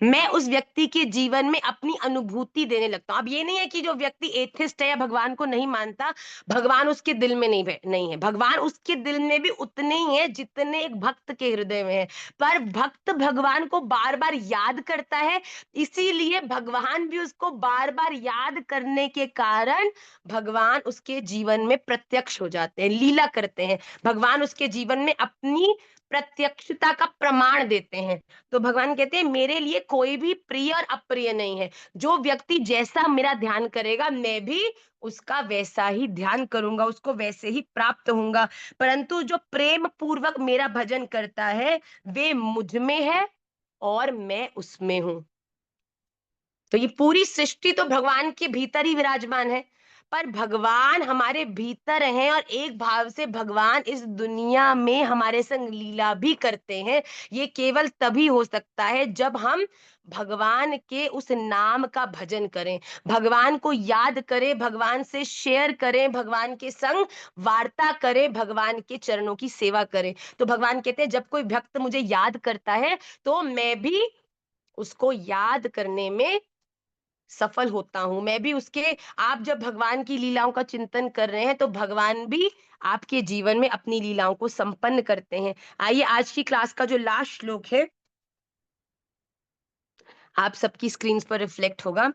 मैं उस व्यक्ति के जीवन में अपनी अनुभूति देने लगता हूं। अब ये नहीं है कि जो व्यक्ति एथिस्ट है या भगवान को नहीं मानता, भगवान उसके दिल में नहीं है, भगवान उसके दिल में भी उतने ही है जितने एक भक्त के हृदय में है। पर भक्त भगवान को बार बार याद करता है, इसीलिए भगवान भी उसको बार बार याद करने के कारण भगवान उसके जीवन में प्रत्यक्ष हो जाते हैं, लीला करते हैं। भगवान उसके जीवन में अपनी प्रत्यक्षता का प्रमाण देते हैं। तो भगवान कहते हैं मेरे लिए कोई भी प्रिय और अप्रिय नहीं है। जो व्यक्ति जैसा मेरा ध्यान करेगा, मैं भी उसका वैसा ही ध्यान करूंगा, उसको वैसे ही प्राप्त होऊंगा। परंतु जो प्रेम पूर्वक मेरा भजन करता है, वे मुझ में है और मैं उसमें हूं। तो ये पूरी सृष्टि तो भगवान के भीतर ही विराजमान है, पर भगवान हमारे भीतर हैं और एक भाव से भगवान इस दुनिया में हमारे संग लीला भी करते हैं। ये केवल तभी हो सकता है जब हम भगवान के उस नाम का भजन करें, भगवान को याद करें, भगवान से शेयर करें, भगवान के संग वार्ता करें, भगवान के चरणों की सेवा करें। तो भगवान कहते हैं जब कोई भक्त मुझे याद करता है, तो मैं भी उसको याद करने में सफल होता हूं। मैं भी उसके, आप जब भगवान की लीलाओं का चिंतन कर रहे हैं, तो भगवान भी आपके जीवन में अपनी लीलाओं को संपन्न करते हैं। आइए आज की क्लास का जो लास्ट श्लोक है, आप सबकी स्क्रीन पर रिफ्लेक्ट होगा।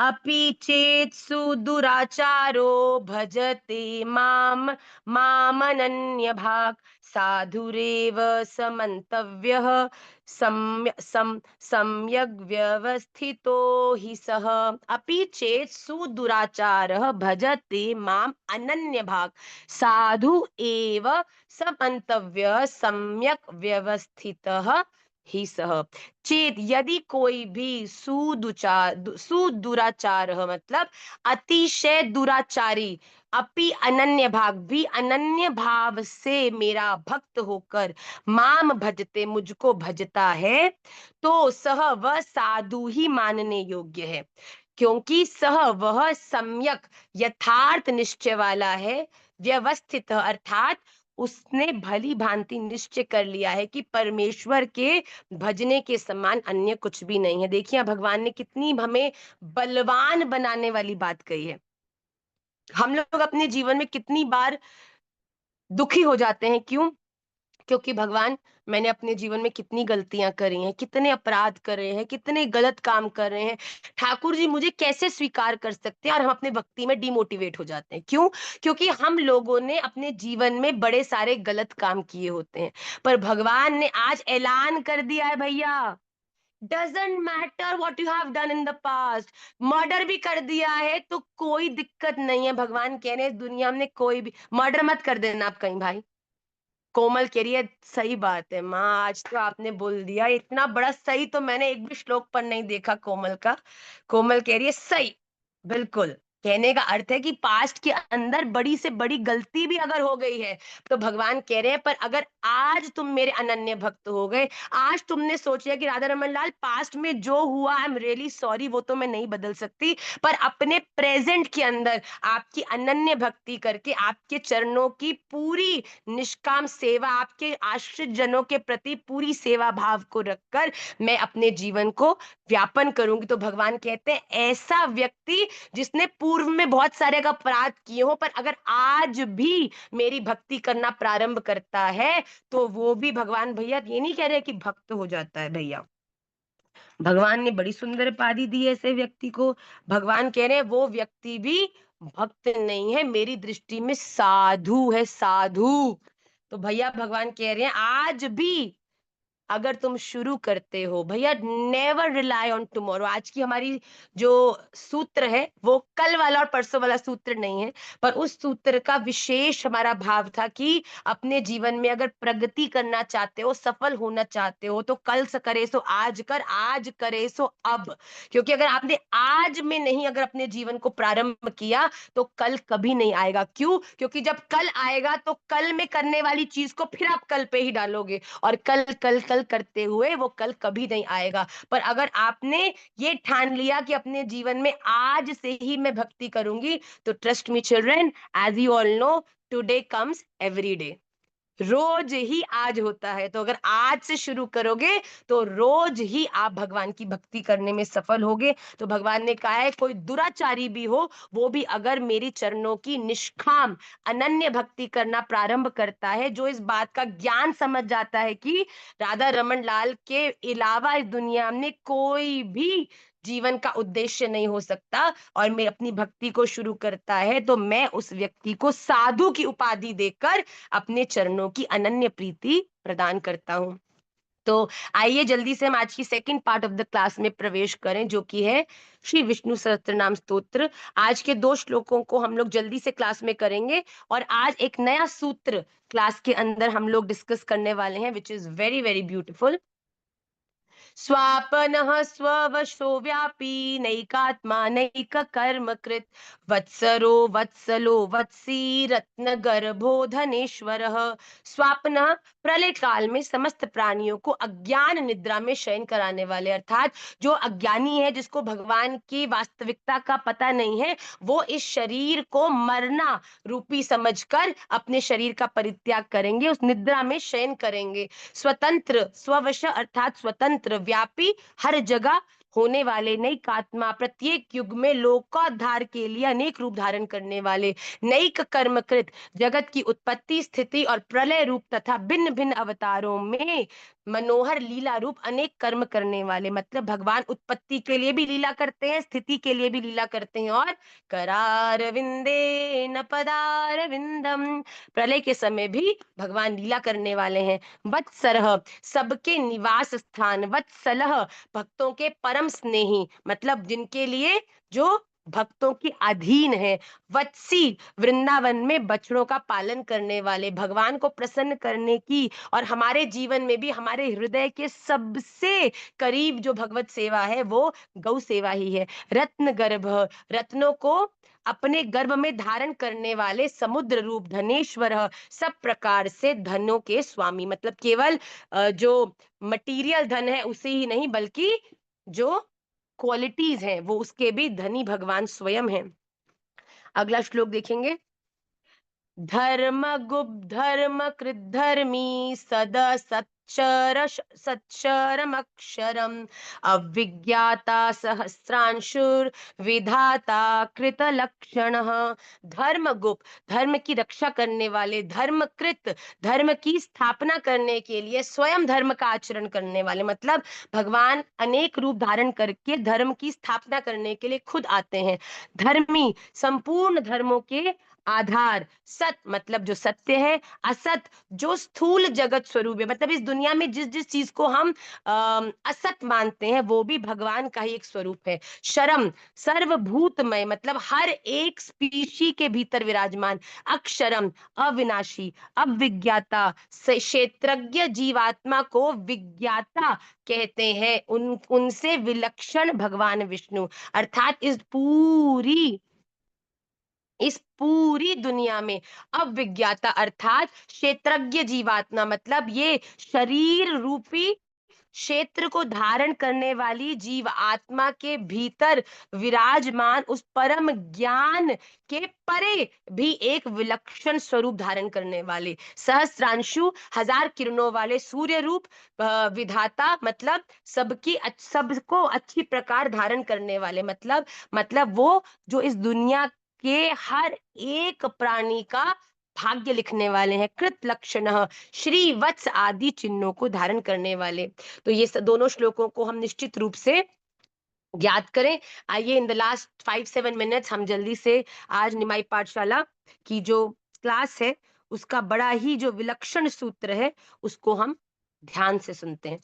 अपि चेत् सुदुराचारो भजते माम मामनन्यभाक् साधुरेव समन्तव्यः सम्यग् व्यवस्थितो हि सः। अपि चेत् सुदुराचारः भजते माम अनन्यभाक् साधु एव समन्तव्यः सम्यक् व्यवस्थितः ही सह। चेत यदि कोई भी सुदुराचार मतलब अतिशय दुराचारी, अपि अनन्य भाग भी अनन्य भाव से मेरा भक्त होकर माम भजते मुझको भजता है, तो सह वह साधु ही मानने योग्य है। क्योंकि सह वह सम्यक यथार्थ निश्चय वाला है, व्यवस्थित अर्थात उसने भली भांति निश्चय कर लिया है कि परमेश्वर के भजने के समान अन्य कुछ भी नहीं है। देखिए भगवान ने कितनी हमें बलवान बनाने वाली बात कही है। हम लोग अपने जीवन में कितनी बार दुखी हो जाते हैं, क्यों? क्योंकि भगवान, मैंने अपने जीवन में कितनी गलतियां करी हैं, कितने अपराध कर रहे हैं, कितने गलत काम कर रहे हैं, ठाकुर जी मुझे कैसे स्वीकार कर सकते हैं? और हम अपने भक्ति में डिमोटिवेट हो जाते हैं। क्यों? क्योंकि हम लोगों ने अपने जीवन में बड़े सारे गलत काम किए होते हैं। पर भगवान ने आज ऐलान कर दिया है, भैया doesn't matter what you have done in the past. Murder भी कर दिया है तो कोई दिक्कत नहीं है। भगवान कह रहे हैं दुनिया में कोई भी मर्डर मत कर देना आप कहीं भाई। कोमल कह रही है सही बात है माँ, आज तो आपने बोल दिया, इतना बड़ा सही तो मैंने एक भी श्लोक पर नहीं देखा कोमल का। कोमल कह रही है सही, बिल्कुल। कहने का अर्थ है कि पास्ट के अंदर बड़ी से बड़ी गलती भी अगर हो गई है, तो भगवान कह रहे हैं पर अगर आज तुम मेरे अनन्य भक्त हो गए, आज तुमने सोचा कि राधा रमन लाल पास्ट में जो हुआ आई एम रियली सॉरी, वो तो मैं नहीं बदल सकती, पर अपने प्रेजेंट के अंदर आपकी अनन्य भक्ति करके, आपके चरणों की पूरी निष्काम सेवा, आपके आश्रित जनों के प्रति पूरी सेवा भाव को रखकर मैं अपने जीवन को व्यापन करूंगी। तो भगवान कहते हैं ऐसा व्यक्ति जिसने पूर्व में बहुत सारे अपराध किए हो, पर अगर आज भी मेरी भक्ति करना प्रारंभ करता है, तो वो भी, भगवान भैया ये नहीं कह रहे कि भक्त हो जाता है भैया, भगवान ने बड़ी सुंदर उपाधि दी है ऐसे व्यक्ति को। भगवान कह रहे हैं वो व्यक्ति भी भक्त नहीं है, मेरी दृष्टि में साधु है, साधु। तो भैया भगवान कह रहे हैं आज भी अगर तुम शुरू करते हो भैया, नेवर रिलाई ऑन टुमारो। आज की हमारी जो सूत्र है वो कल वाला और परसों वाला सूत्र नहीं है, पर उस सूत्र का विशेष हमारा भाव था कि अपने जीवन में अगर प्रगति करना चाहते हो, सफल होना चाहते हो, तो कल से करे सो आज कर, आज करे सो अब। क्योंकि अगर आपने आज में नहीं अगर अपने जीवन को प्रारंभ किया, तो कल कभी नहीं आएगा। क्यों? क्योंकि जब कल आएगा तो कल में करने वाली चीज को फिर आप कल पे ही डालोगे, और कल कल कल करते हुए वो कल कभी नहीं आएगा। पर अगर आपने ये ठान लिया कि अपने जीवन में आज से ही मैं भक्ति करूंगी, तो trust me children, as you all know, today comes every day. रोज ही आज होता है। तो अगर आज से शुरू करोगे तो रोज ही आप भगवान की भक्ति करने में सफल होगे। तो भगवान ने कहा है कोई दुराचारी भी हो, वो भी अगर मेरी चरणों की निष्काम अनन्य भक्ति करना प्रारंभ करता है, जो इस बात का ज्ञान समझ जाता है कि राधा रमन लाल के अलावा इस दुनिया में कोई भी जीवन का उद्देश्य नहीं हो सकता, और मैं अपनी भक्ति को शुरू करता है, तो मैं उस व्यक्ति को साधु की उपाधि देकर अपने चरणों की अनन्य प्रीति प्रदान करता हूँ। तो आइए जल्दी से हम आज की second part of the class में प्रवेश करें, जो कि है श्री विष्णु सहस्त्रनाम स्तोत्र। आज के 2 श्लोकों को हम लोग जल्दी से क्लास में करेंगे और आज एक नया सूत्र क्लास के अंदर हम लोग डिस्कस करने वाले हैं, which is very very beautiful. स्वापनः स्ववशो व्यापी नैकात्मा नैक कर्म कृत वत्सरो वत्सलो वत्सी रत्न गर्भो धनेश्वरः। स्वापनः प्रलय काल में समस्त प्राणियों को अज्ञान निद्रा में शयन कराने वाले, अर्थात जो अज्ञानी है, जिसको भगवान की वास्तविकता का पता नहीं है, वो इस शरीर को मरना रूपी समझकर अपने शरीर का परित्याग करेंगे, उस निद्रा में शयन करेंगे। स्वतंत्र स्ववश अर्थात स्वतंत्र, व्यापी हर जगह होने वाले, नैक आत्मा प्रत्येक युग में लोकोद्धार के लिए अनेक रूप धारण करने वाले, नैक कर्मकृत जगत की उत्पत्ति स्थिति और प्रलय रूप तथा भिन्न भिन्न अवतारों में मनोहर लीला रूप अनेक कर्म करने वाले, मतलब भगवान उत्पत्ति के लिए भी लीला करते हैं, स्थिति के लिए भी लीला करते हैं, और करार विंदे न पदार विंदम, प्रलय के समय भी भगवान लीला करने वाले हैं। वत्सरः सबके निवास स्थान, वत्सलः भक्तों के परम स्नेही, मतलब जिनके लिए जो भक्तों की अधीन है। वत्सी वृंदावन में बछड़ों का पालन करने वाले, भगवान को प्रसन्न करने की और हमारे जीवन में भी हमारे हृदय के सबसे करीब जो भगवत सेवा है वो गौ सेवा ही है। रत्न गर्भ रत्नों को अपने गर्भ में धारण करने वाले, समुद्र रूप धनेश्वर सब प्रकार से धनों के स्वामी, मतलब केवल जो मटीरियल धन है उसे ही नहीं, बल्कि जो क्वालिटीज हैं वो उसके भी धनी भगवान स्वयं हैं। अगला श्लोक देखेंगे। धर्म गुप्त धर्म कृत धर्मी सदा सच्चरम अक्षरम अविज्ञाता सहस्रांशुर विधाता कृत लक्षण। धर्म गुप्त धर्म की रक्षा करने वाले, धर्मकृत धर्म की स्थापना करने के लिए स्वयं धर्म का आचरण करने वाले, मतलब भगवान अनेक रूप धारण करके धर्म की स्थापना करने के लिए खुद आते हैं। धर्मी संपूर्ण धर्मों के आधार, सत मतलब जो सत्य है, असत जो स्थूल जगत स्वरूप है, मतलब इस दुनिया में जिस जिस चीज को हम असत मानते हैं वो भी भगवान का ही एक स्वरूप है। शरम सर्वभूतमय, मतलब हर एक स्पीशी के भीतर विराजमान। अक्षरम अविनाशी। अविज्ञाता क्षेत्रज्ञ जीवात्मा को विज्ञाता कहते हैं, उनसे विलक्षण भगवान विष्णु, अर्थात इस पूरी दुनिया में अविज्ञाता अर्थात क्षेत्रज्ञ जीवात्मा, मतलब ये शरीर रूपी क्षेत्र को धारण करने वाली जीव आत्मा के भीतर विराजमान उस परम ज्ञान के परे भी एक विलक्षण स्वरूप धारण करने वाले, सहस्रांशु हजार किरणों वाले सूर्य रूप विधाता, मतलब सबको अच्छी प्रकार धारण करने वाले, मतलब वो जो इस दुनिया के हर एक प्राणी का भाग्य लिखने वाले हैं। कृत लक्षण श्री वत्स आदि चिन्हों को धारण करने वाले। तो ये दोनों श्लोकों को हम निश्चित रूप से याद करें। आइए इन द लास्ट 5-7 मिनट्स हम जल्दी से आज निमाई पाठशाला की जो क्लास है उसका बड़ा ही जो विलक्षण सूत्र है उसको हम ध्यान से सुनते हैं।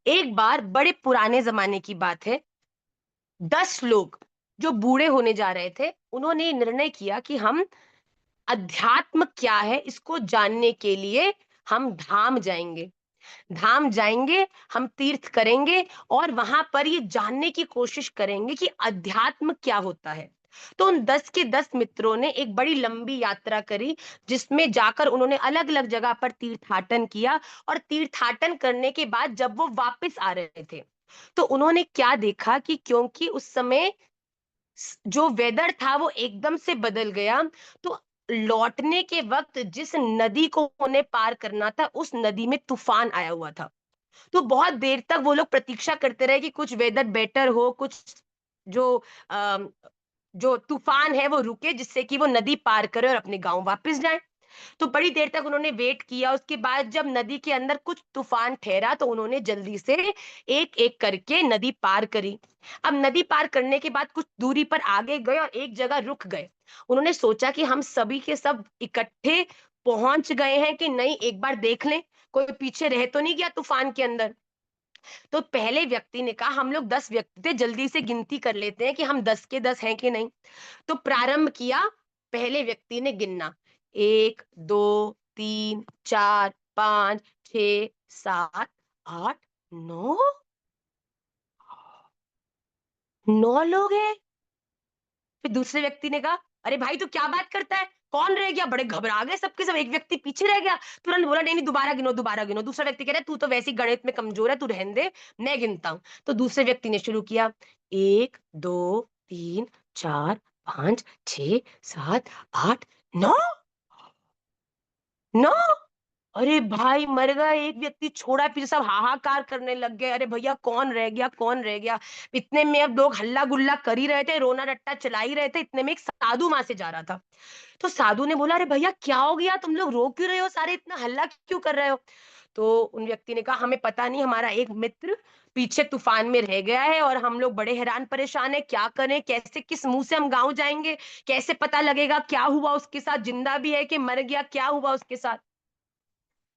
एक बार बड़े पुराने जमाने की बात है, 10 लोग जो बूढ़े होने जा रहे थे, उन्होंने निर्णय किया कि हम अध्यात्म क्या है इसको जानने के लिए हम धाम जाएंगे, हम तीर्थ करेंगे और वहां पर ये जानने की कोशिश करेंगे कि अध्यात्म क्या होता है। तो उन 10 के 10 मित्रों ने एक बड़ी लंबी यात्रा करी, जिसमें जाकर उन्होंने अलग अलग जगह पर तीर्थाटन किया, और तीर्थाटन करने के बाद जब वो वापस आ रहे थे तो उन्होंने क्या देखा कि क्योंकि उस समय जो वेदर था वो एकदम से बदल गया, तो लौटने के वक्त जिस नदी को उन्हें पार करना था उस नदी में तूफान आया हुआ था। तो बहुत देर तक वो लोग प्रतीक्षा करते रहे कि कुछ वेदर बेटर हो, कुछ जो अ, जो तूफान है वो रुके, जिससे कि वो नदी पार करे और अपने गांव वापस जाए। तो बड़ी देर तक उन्होंने वेट किया। उसके बाद जब नदी के अंदर कुछ तूफान ठहरा तो उन्होंने जल्दी से एक एक करके नदी पार करी। अब नदी पार करने के बाद कुछ दूरी पर आगे गए और एक जगह रुक गए। उन्होंने सोचा कि हम सभी के सब इकट्ठे पहुंच गए हैं कि नहीं, एक बार देख लें, कोई पीछे रह तो नहीं गया तूफान के अंदर। तो पहले व्यक्ति ने कहा हम लोग 10 व्यक्ति थे, जल्दी से गिनती कर लेते हैं कि हम 10 के 10 हैं कि नहीं। तो प्रारंभ किया पहले व्यक्ति ने गिनना, 1 2 3 4 5 6 7 8 9, 9 लोग हैं। फिर दूसरे व्यक्ति ने कहा अरे भाई तू क्या बात करता है, कौन रह गया, बड़े घबरा गए सबके सब, एक व्यक्ति पीछे रह गया। तुरंत बोला नहीं नहीं, दोबारा गिनो दोबारा गिनो। दूसरा व्यक्ति कह रहा है तू तो वैसे ही गणित में कमजोर है, तू रहने दे, मैं गिनता हूं। तो दूसरे व्यक्ति ने शुरू किया, 1 2 3 4 5 6 7 8 9, 9। अरे भाई मर गए, एक व्यक्ति छोड़ा, फिर सब हाहाकार करने लग गए, अरे भैया कौन रह गया कौन रह गया। इतने में अब लोग हल्ला गुल्ला कर ही रहे थे, रोना रट्टा चला ही रहे थे, इतने में एक साधु वहां से जा रहा था। तो साधु ने बोला अरे भैया क्या हो गया, तुम लोग रो क्यों रहे हो, सारे इतना हल्ला क्यों कर रहे हो। तो उन व्यक्ति ने कहा हमें पता नहीं, हमारा एक मित्र पीछे तूफान में रह गया है और हम लोग बड़े हैरान परेशान है, क्या करें, कैसे, किस मुंह से हम गांव जाएंगे, कैसे पता लगेगा क्या हुआ उसके साथ, जिंदा भी है कि मर गया, क्या हुआ उसके साथ।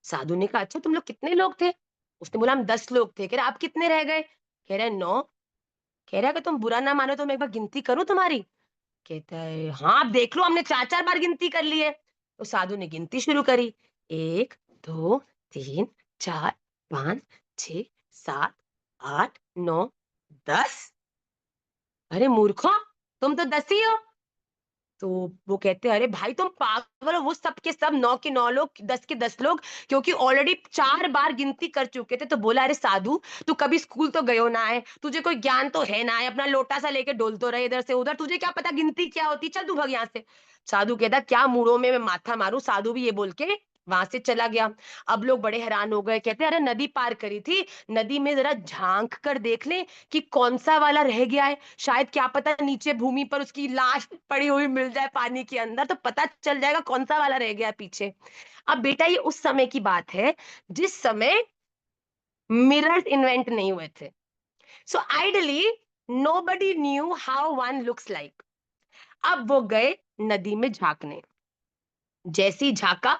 साधु ने कहा अच्छा तुम लोग कितने लोग थे। उसने बोला हम 10 लोग थे। कह रहा आप कितने रह गए। कह रहा है 9। कह रहा है कि तुम बुरा ना मानो तो मैं एक बार गिनती करूं तुम्हारी। कहता है हाँ आप देख लो, हमने 4 4 बार गिनती कर ली है। तो साधु ने गिनती शुरू करी, 1 2 3 4 5 6 7 8 9 10। अरे मूर्खो, तुम तो 10 ही हो। तो वो कहते हैं अरे भाई तुम पागल हो, वो सब के सब 9 के 9 लोग, 10 के 10 लोग, क्योंकि ऑलरेडी 4 बार गिनती कर चुके थे। तो बोला अरे साधु तू कभी स्कूल तो गयो ना है, तुझे कोई ज्ञान तो है ना है, अपना लोटा सा लेके डोल तो रहे इधर से उधर, तुझे क्या पता गिनती क्या होती, चल तू भग यहाँ से। साधु कहता क्या मुड़ो में मैं माथा मारू। साधु भी ये बोल के वहां से चला गया। अब लोग बड़े हैरान हो गए, कहते अरे नदी पार करी थी, नदी में जरा झांक कर देख ले कि कौन सा वाला रह गया है, शायद क्या पता नीचे भूमि पर उसकी लाश पड़ी हुई मिल जाए पानी के अंदर, तो पता चल जाएगा कौन सा वाला रह गया पीछे। अब बेटा ये उस समय की बात है जिस समय मिरर्स इन्वेंट नहीं हुए थे। So ideally nobody knew how one looks like. अब वो गए नदी में झांकने, जैसे ही झांका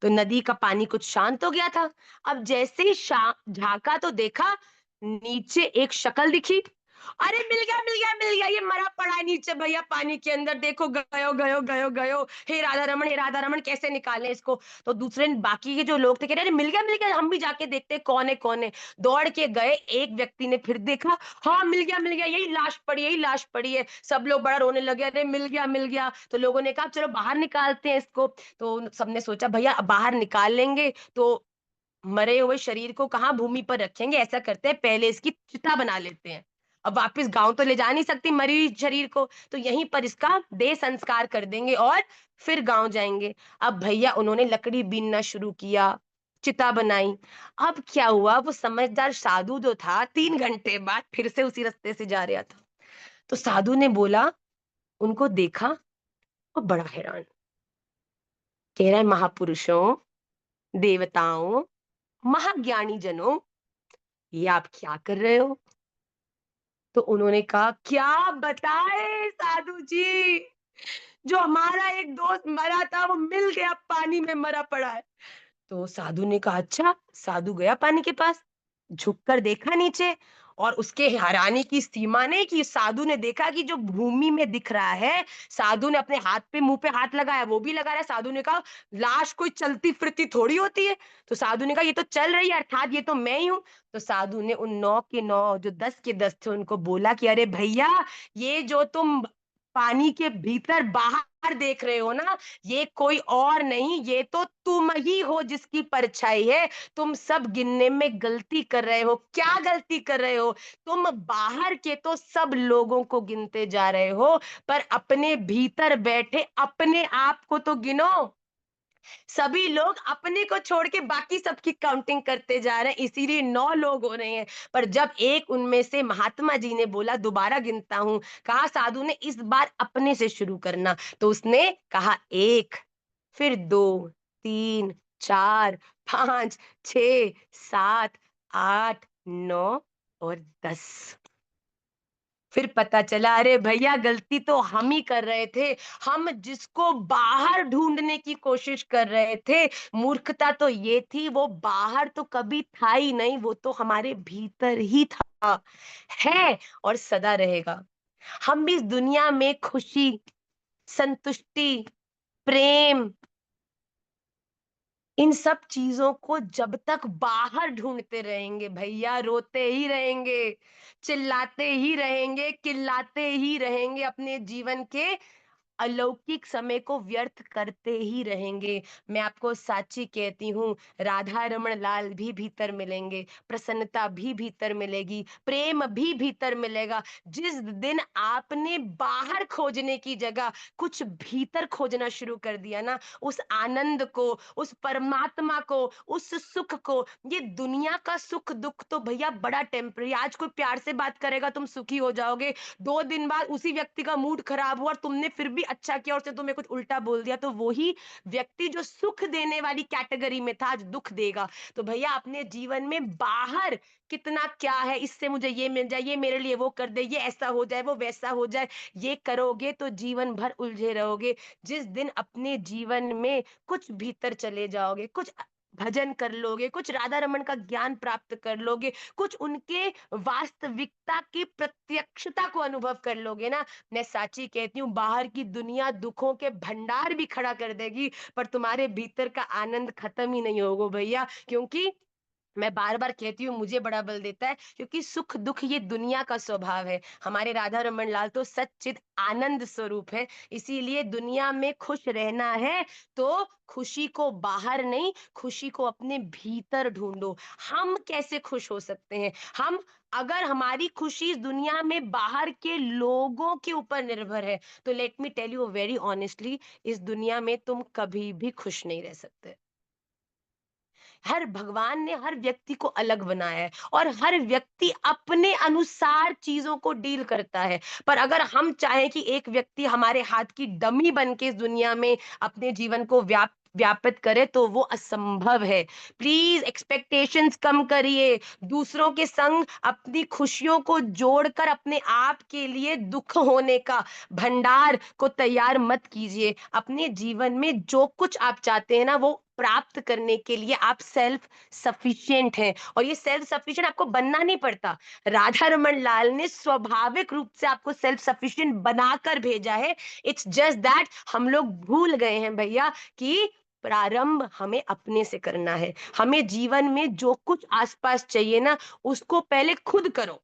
तो नदी का पानी कुछ शांत हो गया था। अब जैसे ही झांका तो देखा नीचे एक शक्ल दिखी। अरे मिल गया मिल गया मिल गया, ये मरा पड़ा है नीचे भैया पानी के अंदर, देखो गयो गयो गयो गयो, हे राधा रमन कैसे निकाले इसको। तो दूसरे बाकी के जो लोग थे कह रहे अरे मिल गया, हम भी जाके देखते हैं कौन है कौन है। दौड़ के गए, एक व्यक्ति ने फिर देखा, हाँ मिल गया, यही लाश पड़ी है, यही लाश पड़ी है। सब लोग बड़ा रोने लगे, अरे मिल गया। तो लोगों ने कहा चलो बाहर निकालते हैं इसको। तो सबने सोचा भैया अब बाहर निकाल लेंगे तो मरे हुए शरीर को कहाँ भूमि पर रखेंगे, ऐसा करते हैं पहले इसकी चिता बना लेते हैं। अब वापस गांव तो ले जा नहीं सकती मरी हुई शरीर को, तो यहीं पर इसका देह संस्कार कर देंगे और फिर गांव जाएंगे। अब भैया उन्होंने लकड़ी बीनना शुरू किया, चिता बनाई। अब क्या हुआ, वो समझदार साधु जो था 3 घंटे बाद फिर से उसी रास्ते से जा रहा था। तो साधु ने बोला, उनको देखा और बड़ा हैरान, कह रहा है महापुरुषों, देवताओं, महाज्ञानी जनों, ये आप क्या कर रहे हो। तो उन्होंने कहा क्या बताए साधु जी, जो हमारा एक दोस्त मरा था वो मिल गया, पानी में मरा पड़ा है। तो साधु ने कहा अच्छा। साधु गया पानी के पास, झुककर देखा नीचे, और उसके हैरानी की सीमा नहीं कि साधु ने देखा कि जो भूमि में दिख रहा है, साधु ने अपने हाथ पे मुंह पे हाथ लगाया, वो भी लगा रहा है। साधु ने कहा लाश कोई चलती फिरती थोड़ी होती है। तो साधु ने कहा ये तो चल रही है, अर्थात ये तो मैं ही हूँ। तो साधु ने उन 9 के 9 जो 10 के 10 थे उनको बोला कि अरे भैया, ये जो तुम पानी के भीतर बाहर देख रहे हो ना, ये कोई और नहीं, ये तो तुम ही हो जिसकी परछाई है। तुम सब गिनने में गलती कर रहे हो। क्या गलती कर रहे हो, तुम बाहर के तो सब लोगों को गिनते जा रहे हो, पर अपने भीतर बैठे अपने आप को तो गिनो। सभी लोग अपने को छोड़ के बाकी सबकी काउंटिंग करते जा रहे हैं, इसीलिए 9 लोग हो रहे हैं। पर जब एक उनमें से महात्मा जी ने बोला दोबारा गिनता हूं, कहा साधु ने इस बार अपने से शुरू करना, तो उसने कहा 1, फिर 2, 3, 4, 5, 6, 7, 8, 9 और 10। फिर पता चला अरे भैया गलती तो हम ही कर रहे थे। हम जिसको बाहर ढूँढने की कोशिश कर रहे थे, मूर्खता तो ये थी वो बाहर तो कभी था ही नहीं, वो तो हमारे भीतर ही था, है और सदा रहेगा। हम भी इस दुनिया में खुशी, संतुष्टि, प्रेम, इन सब चीज़ों को जब तक बाहर ढूँढते रहेंगे भैया, रोते ही रहेंगे, चिल्लाते ही रहेंगे, चिल्लाते ही रहेंगे, अपने जीवन के अलौकिक समय को व्यर्थ करते ही रहेंगे। मैं आपको साची कहती हूँ, राधा रमण लाल भी भीतर मिलेंगे, प्रसन्नता भी भीतर मिलेगी, प्रेम भी भीतर मिलेगा। जिस दिन आपने बाहर खोजने की जगह कुछ भीतर खोजना शुरू कर दिया ना, उस आनंद को, उस परमात्मा को, उस सुख को, ये दुनिया का सुख-दुःख तो भैया बड़ा टेम्परेरी, आज कोई प्यार से बात करेगा तुम सुखी हो जाओगे, 2 दिन बाद उसी व्यक्ति का मूड खराब हुआ और तुमने फिर भी अच्छा किया और उसने तुम्हें कुछ उल्टा बोल दिया, तो वही व्यक्ति जो सुख देने वाली कैटेगरी में था आज दुःख देगा। तो भैया अपने जीवन में बाहर कितना क्या है, इससे मुझे ये मिल जाए, ये मेरे लिए वो कर दे, ये ऐसा हो जाए, वो वैसा हो जाए, ये करोगे तो जीवन भर उलझे रहोगे। जिस दिन अपने जीवन में कुछ भीतर चले जाओगे, कुछ भजन कर लोगे, कुछ राधा रमन का ज्ञान प्राप्त कर लोगे, कुछ उनके वास्तविकता की प्रत्यक्षता को अनुभव कर लोगे ना, मैं साची कहती हूँ बाहर की दुनिया दुखों के भंडार भी खड़ा कर देगी, पर तुम्हारे भीतर का आनंद खत्म ही नहीं होगा भैया, क्योंकि मैं बार-बार कहती हूँ मुझे बड़ा बल देता है क्योंकि सुख-दुःख ये दुनिया का स्वभाव है। हमारे राधा रमण लाल तो सच्चिद आनंद स्वरूप है। इसीलिए दुनिया में खुश रहना है तो खुशी को बाहर नहीं, खुशी को अपने भीतर ढूँढो। हम कैसे खुश हो सकते हैं? हम अगर हमारी खुशी इस दुनिया में बाहर के लोगों के ऊपर निर्भर है, तो let me tell you very honestly, इस दुनिया में तुम कभी भी खुश नहीं रह सकते। हर भगवान ने हर व्यक्ति को अलग बनाया है और हर व्यक्ति अपने अनुसार चीजों को डील करता है, पर अगर हम चाहें कि एक व्यक्ति हमारे हाथ की डमी बन के इस दुनिया में अपने जीवन को व्यापित करे तो वो असंभव है। प्लीज एक्सपेक्टेशंस कम करिए, दूसरों के संग अपनी खुशियों को जोड़कर अपने आप के लिए दुख होने का भंडार को तैयार मत कीजिए। अपने जीवन में जो कुछ आप चाहते हैं ना वो प्राप्त करने के लिए आप सेल्फ सफिशिएंट हैं और ये सेल्फ सफिशिएंट आपको बनना नहीं पड़ता। राधा रमन लाल ने स्वाभाविक रूप से आपको सेल्फ सफिशिएंट बनाकर भेजा है। इट्स जस्ट दैट हम लोग भूल गए हैं भैया कि प्रारंभ हमें अपने से करना है। हमें जीवन में जो कुछ आसपास चाहिए ना उसको पहले खुद करो।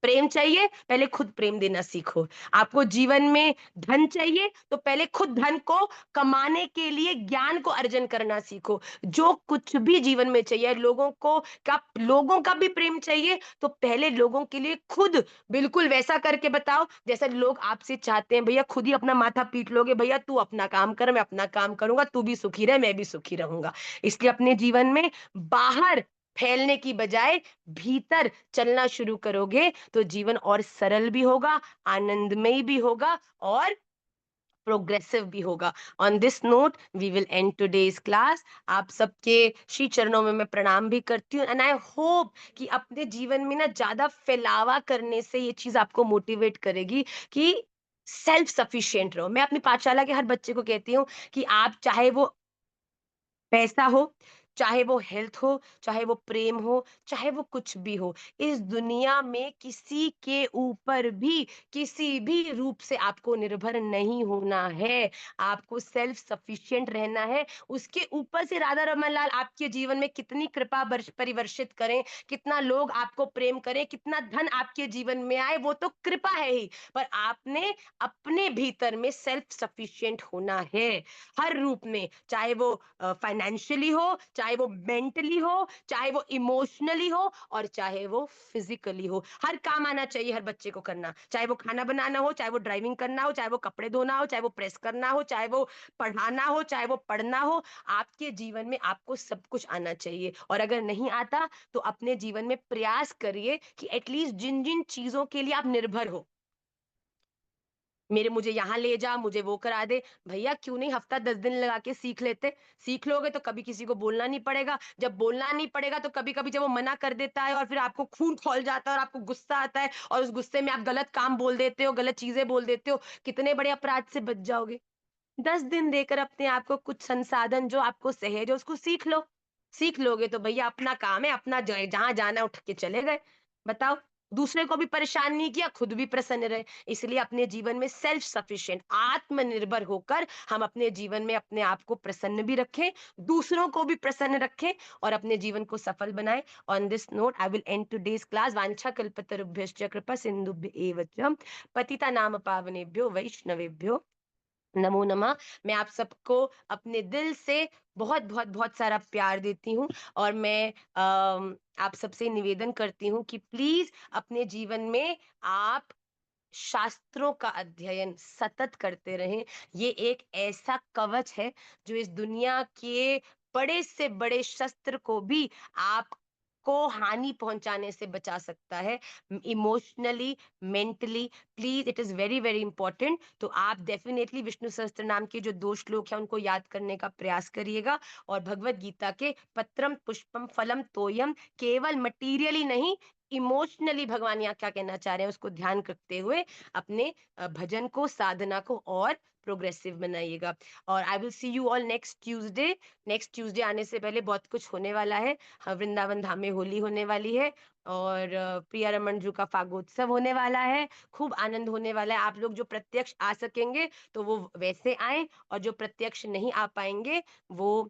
प्रेम चाहिए, पहले खुद प्रेम देना सीखो। आपको जीवन में धन चाहिए, तो पहले खुद धन को कमाने के लिए ज्ञान को अर्जन करना सीखो। जो कुछ भी जीवन में चाहिए, लोगों का भी प्रेम चाहिए, तो पहले लोगों के लिए खुद बिल्कुल वैसा करके बताओ, जैसा लोग आपसे चाहते हैं। भैया खुद ही अपना माथा पीट लोगे, भैया तू अपना काम कर, मैं अपना काम करूँगा, तू भी सुखी रह, मैं भी सुखी रहूँगा। इसलिए अपने जीवन में बाहर फैलने की बजाय भीतर चलना शुरू करोगे तो जीवन और सरल भी होगा, आनंदमयी भी होगा और प्रोग्रेसिव भी होगा। On this note we will end today's class. आप सबके श्री चरणों में मैं प्रणाम भी करती हूँ एंड आई होप कि अपने जीवन में ना ज्यादा फैलावा करने से ये चीज आपको मोटिवेट करेगी कि सेल्फ सफिशिएंट रहो। मैं अपनी पाठशाला के हर बच्चे को कहती हूँ कि आप चाहे वो पैसा हो, चाहे वो हेल्थ हो, चाहे वो प्रेम हो, चाहे वो कुछ भी हो, इस दुनिया में किसी के ऊपर भी किसी भी रूप से आपको निर्भर नहीं होना है। आपको सेल्फ सफिशिएंट रहना है। उसके ऊपर से राधा रमन लाल आपके जीवन में कितनी कृपा परिवर्षित करें, कितना लोग आपको प्रेम करें, कितना धन आपके जीवन में आए, वो तो कृपा है ही, पर आपने अपने भीतर में सेल्फ सफिशिएंट होना है हर रूप में, चाहे वो फाइनेंशियली हो, चाहे वो मेंटली हो, चाहे वो इमोशनली हो और चाहे वो फिजिकली हो। हर काम आना चाहिए हर बच्चे को करना, चाहे वो खाना बनाना हो, चाहे वो ड्राइविंग करना हो, चाहे वो कपड़े धोना हो, चाहे वो प्रेस करना हो, चाहे वो पढ़ाना हो, चाहे वो पढ़ना हो। आपके जीवन में आपको सब कुछ आना चाहिए और अगर नहीं आता तो अपने जीवन में प्रयास करिए कि एटलीस्ट जिन जिन चीजों के लिए आप निर्भर हो, मुझे यहाँ ले जा, मुझे वो करा दे। भैया क्यों नहीं हफ्ता 10 दिन लगा के सीख लेते? सीख लोगे तो कभी किसी को बोलना नहीं पड़ेगा। जब बोलना नहीं पड़ेगा तो कभी-कभी जब वो मना कर देता है और फिर आपको खून खौल जाता है और आपको गुस्सा आता है और उस गुस्से में आप गलत काम बोल देते हो, गलत चीज़ें बोल देते हो, कितने बड़े अपराध से बच जाओगे। 10 दिन देकर अपने आप को कुछ संसाधन जो आपको सहज है उसको सीख लो। सीख लोगे तो भैया अपना काम है, अपना ज जहाँ जाना है उठ के चले गए। बताओ, दूसरे को भी परेशान नहीं किया, खुद भी प्रसन्न रहे। इसलिए अपने जीवन में सेल्फ सफिशिएंट आत्मनिर्भर होकर हम अपने जीवन में अपने आप को प्रसन्न भी रखें, दूसरों को भी प्रसन्न रखें और अपने जीवन को सफल बनाएं। On this note I will end today's class. वांछाकल्पतरुभ्यश्च कृपा सिंधुभ्य एव च पतितानाम पावनेभ्यो वैष्णवेभ्यो नमो नमः। मैं आप सबको अपने दिल से बहुत बहुत बहुत सारा प्यार देती हूँ और मैं आप सबसे निवेदन करती हूँ कि प्लीज अपने जीवन में आप शास्त्रों का अध्ययन सतत करते रहें। ये एक ऐसा कवच है जो इस दुनिया के बड़े से बड़े शस्त्र को भी आपको हानि पहुंचाने से बचा सकता है। Emotionally, mentally, please it is very very important. तो आप डेफिनेटली विष्णु सहस्त्र नाम के जो 2 श्लोक हैं उनको याद करने का प्रयास करिएगा और भगवत गीता के पत्रम पुष्पम फलम तोयम, केवल मटीरियली नहीं, इमोशनली भगवान यहाँ क्या कहना चाह रहे हैं उसको ध्यान रखते हुए अपने भजन को, साधना को और प्रोग्रेसिव बनाइएगा। और I will see you all next Tuesday. Next Tuesday आने से पहले बहुत कुछ होने वाला है। वृंदावन धाम में होली होने वाली है और प्रिया रमन जी का फागोत्सव होने वाला है। खूब आनंद होने वाला है। आप लोग जो प्रत्यक्ष आ सकेंगे तो वो वैसे आए और जो प्रत्यक्ष नहीं आ पाएंगे वो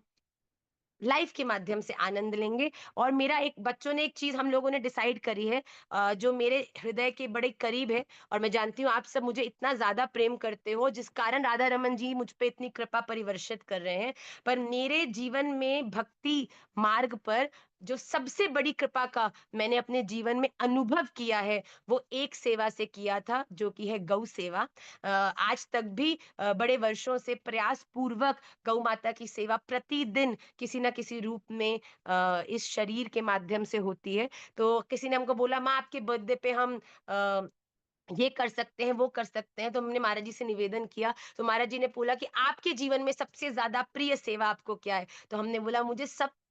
लाइफ के माध्यम से आनंद लेंगे। और मेरा एक, बच्चों ने एक चीज हम लोगों ने डिसाइड करी है जो मेरे हृदय के बड़े करीब है और मैं जानती हूँ आप सब मुझे इतना ज्यादा प्रेम करते हो जिस कारण राधा रमन जी मुझ पे इतनी कृपा परिवर्षित कर रहे हैं। पर मेरे जीवन में भक्ति मार्ग पर जो सबसे बड़ी कृपा का मैंने अपने जीवन में अनुभव किया है वो एक सेवा से किया था जो कि है गौ सेवा। आज तक भी बड़े वर्षों से प्रयास पूर्वक गौ माता की सेवा प्रतिदिन किसी ना किसी रूप में इस शरीर के माध्यम से होती है। तो किसी ने हमको बोला माँ आपके बर्थडे पे हम ये कर सकते हैं, वो कर सकते हैं। तो हमने महाराज जी से निवेदन किया तो महाराज जी ने बोला कि आपके जीवन में सबसे ज्यादा प्रिय सेवा आपको क्या है? तो हमने बोला मुझे सबसे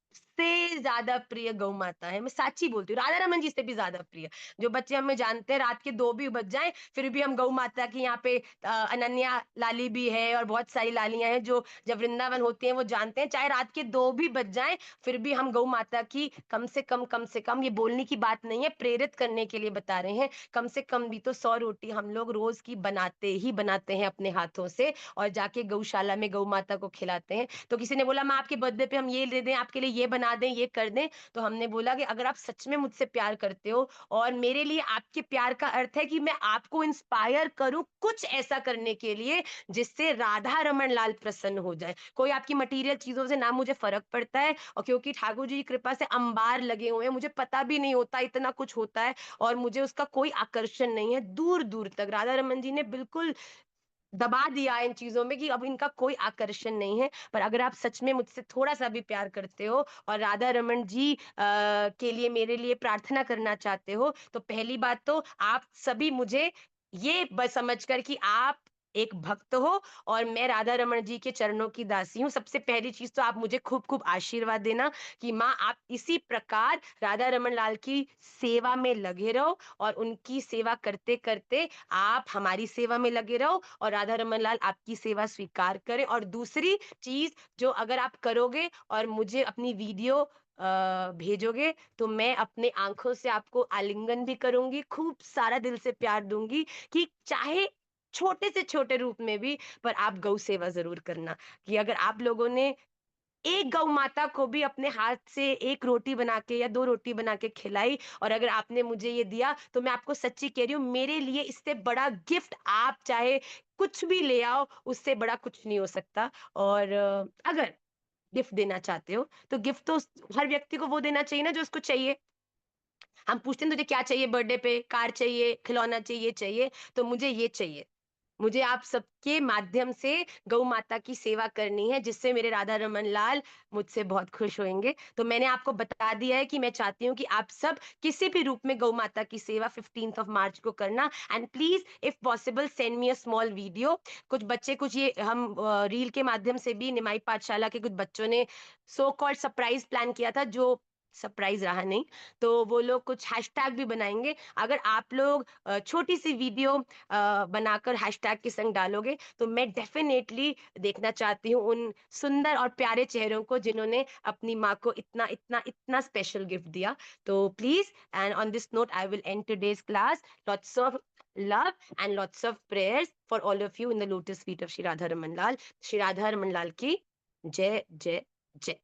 ज्यादा प्रिय गौ माता है। मैं साची बोलती हूँ, राधा रमन जी से भी ज्यादा प्रिय। जो बच्चे हमें जानते हैं रात के 2 भी बज जाए फिर भी हम गौ माता की यहाँ पे अनन्या लाली भी है और बहुत सारी लालियां हैं जो जब वृंदावन होती हैं वो जानते हैं चाहे रात के 2 भी बज जाए फिर भी हम गौ माता की कम से कम, ये बोलने की बात नहीं है, प्रेरित करने के लिए बता रहे हैं, कम से कम भी तो 100 रोटी हम लोग रोज की बनाते ही बनाते हैं अपने हाथों से और जाके गौशाला में गौ माता को खिलाते हैं। तो किसी ने बोला मैं आपके बर्थडे पे हम ये दे दें, आपके लिए ये बना दें, ये कर दें। तो हमने बोला कि अगर आप सच में मुझसे प्यार करते हो और मेरे लिए आपके प्यार का अर्थ है कि मैं आपको इंस्पायर करूं कुछ ऐसा करने के लिए जिससे राधा रमन लाल प्रसन्न हो जाए। कोई आपकी मटेरियल चीजों से ना मुझे फर्क पड़ता है और क्योंकि ठाकुर जी की कृपा से अंबार लगे हुए हैं मुझे पता भी नहीं होता इतना कुछ होता है और मुझे उसका कोई आकर्षण नहीं है। दूर दूर तक राधा रमन जी ने बिल्कुल दबा दिया इन चीजों में कि अब इनका कोई आकर्षण नहीं है। पर अगर आप सच में मुझसे थोड़ा सा भी प्यार करते हो और राधा रमन जी के लिए मेरे लिए प्रार्थना करना चाहते हो तो पहली बात तो आप सभी मुझे ये बस समझकर कि आप एक भक्त हो और मैं राधा रमन जी के चरणों की दासी हूँ। सबसे पहली चीज तो आप मुझे खूब खूब आशीर्वाद देना कि माँ आप इसी प्रकार राधा रमन लाल की सेवा में लगे रहो और उनकी सेवा करते करते आप हमारी सेवा में लगे रहो और राधा रमन लाल आपकी सेवा स्वीकार करें। और दूसरी चीज जो अगर आप करोगे और मुझे अपनी वीडियो भेजोगे तो मैं अपने आंखों से आपको आलिंगन भी करूंगी, खूब सारा दिल से प्यार दूंगी कि चाहे छोटे से छोटे रूप में भी पर आप गौ सेवा जरूर करना। कि अगर आप लोगों ने एक गौ माता को भी अपने हाथ से एक रोटी बना के या 2 रोटी बना के खिलाई और अगर आपने मुझे ये दिया तो मैं आपको सच्ची कह रही हूँ मेरे लिए इससे बड़ा गिफ्ट आप चाहे कुछ भी ले आओ उससे बड़ा कुछ नहीं हो सकता। और अगर गिफ्ट देना चाहते हो तो गिफ्ट तो हर व्यक्ति को वो देना चाहिए ना जो उसको चाहिए। हम पूछते हैं तुझे क्या चाहिए बर्थडे पे, कार चाहिए, खिलौना चाहिए, चाहिए तो मुझे ये चाहिए। मुझे आप सबके माध्यम से गौ माता की सेवा करनी है, जिससे मेरे राधा रमन लाल मुझसे बहुत खुश होंगे। तो मैंने आपको बता दिया है कि मैं चाहती हूँ कि आप सब किसी भी रूप में गौ माता की सेवा 15th ऑफ मार्च को करना। And please if possible send me a small video. कुछ बच्चे, कुछ ये हम रील के माध्यम से भी निमाई पाठशाला के कुछ बच्चों ने सो कॉल्ड सरप्राइज प्लान किया था, जो सरप्राइज रहा नहीं। तो वो लोग कुछ हैशटैग भी बनाएंगे। अगर आप लोग छोटी सी वीडियो बनाकर हैशटैग के संग डालोगे तो मैं डेफिनेटली देखना चाहती हूँ उन सुंदर और प्यारे चेहरों को जिन्होंने अपनी माँ को इतना इतना इतना स्पेशल गिफ्ट दिया। तो please, and on this note I will end today's class. Lots of love and lots of prayers for all of you in the lotus feet of Shri Radha Raman Lal. Shri Radha Raman Lal ki jai jai jai.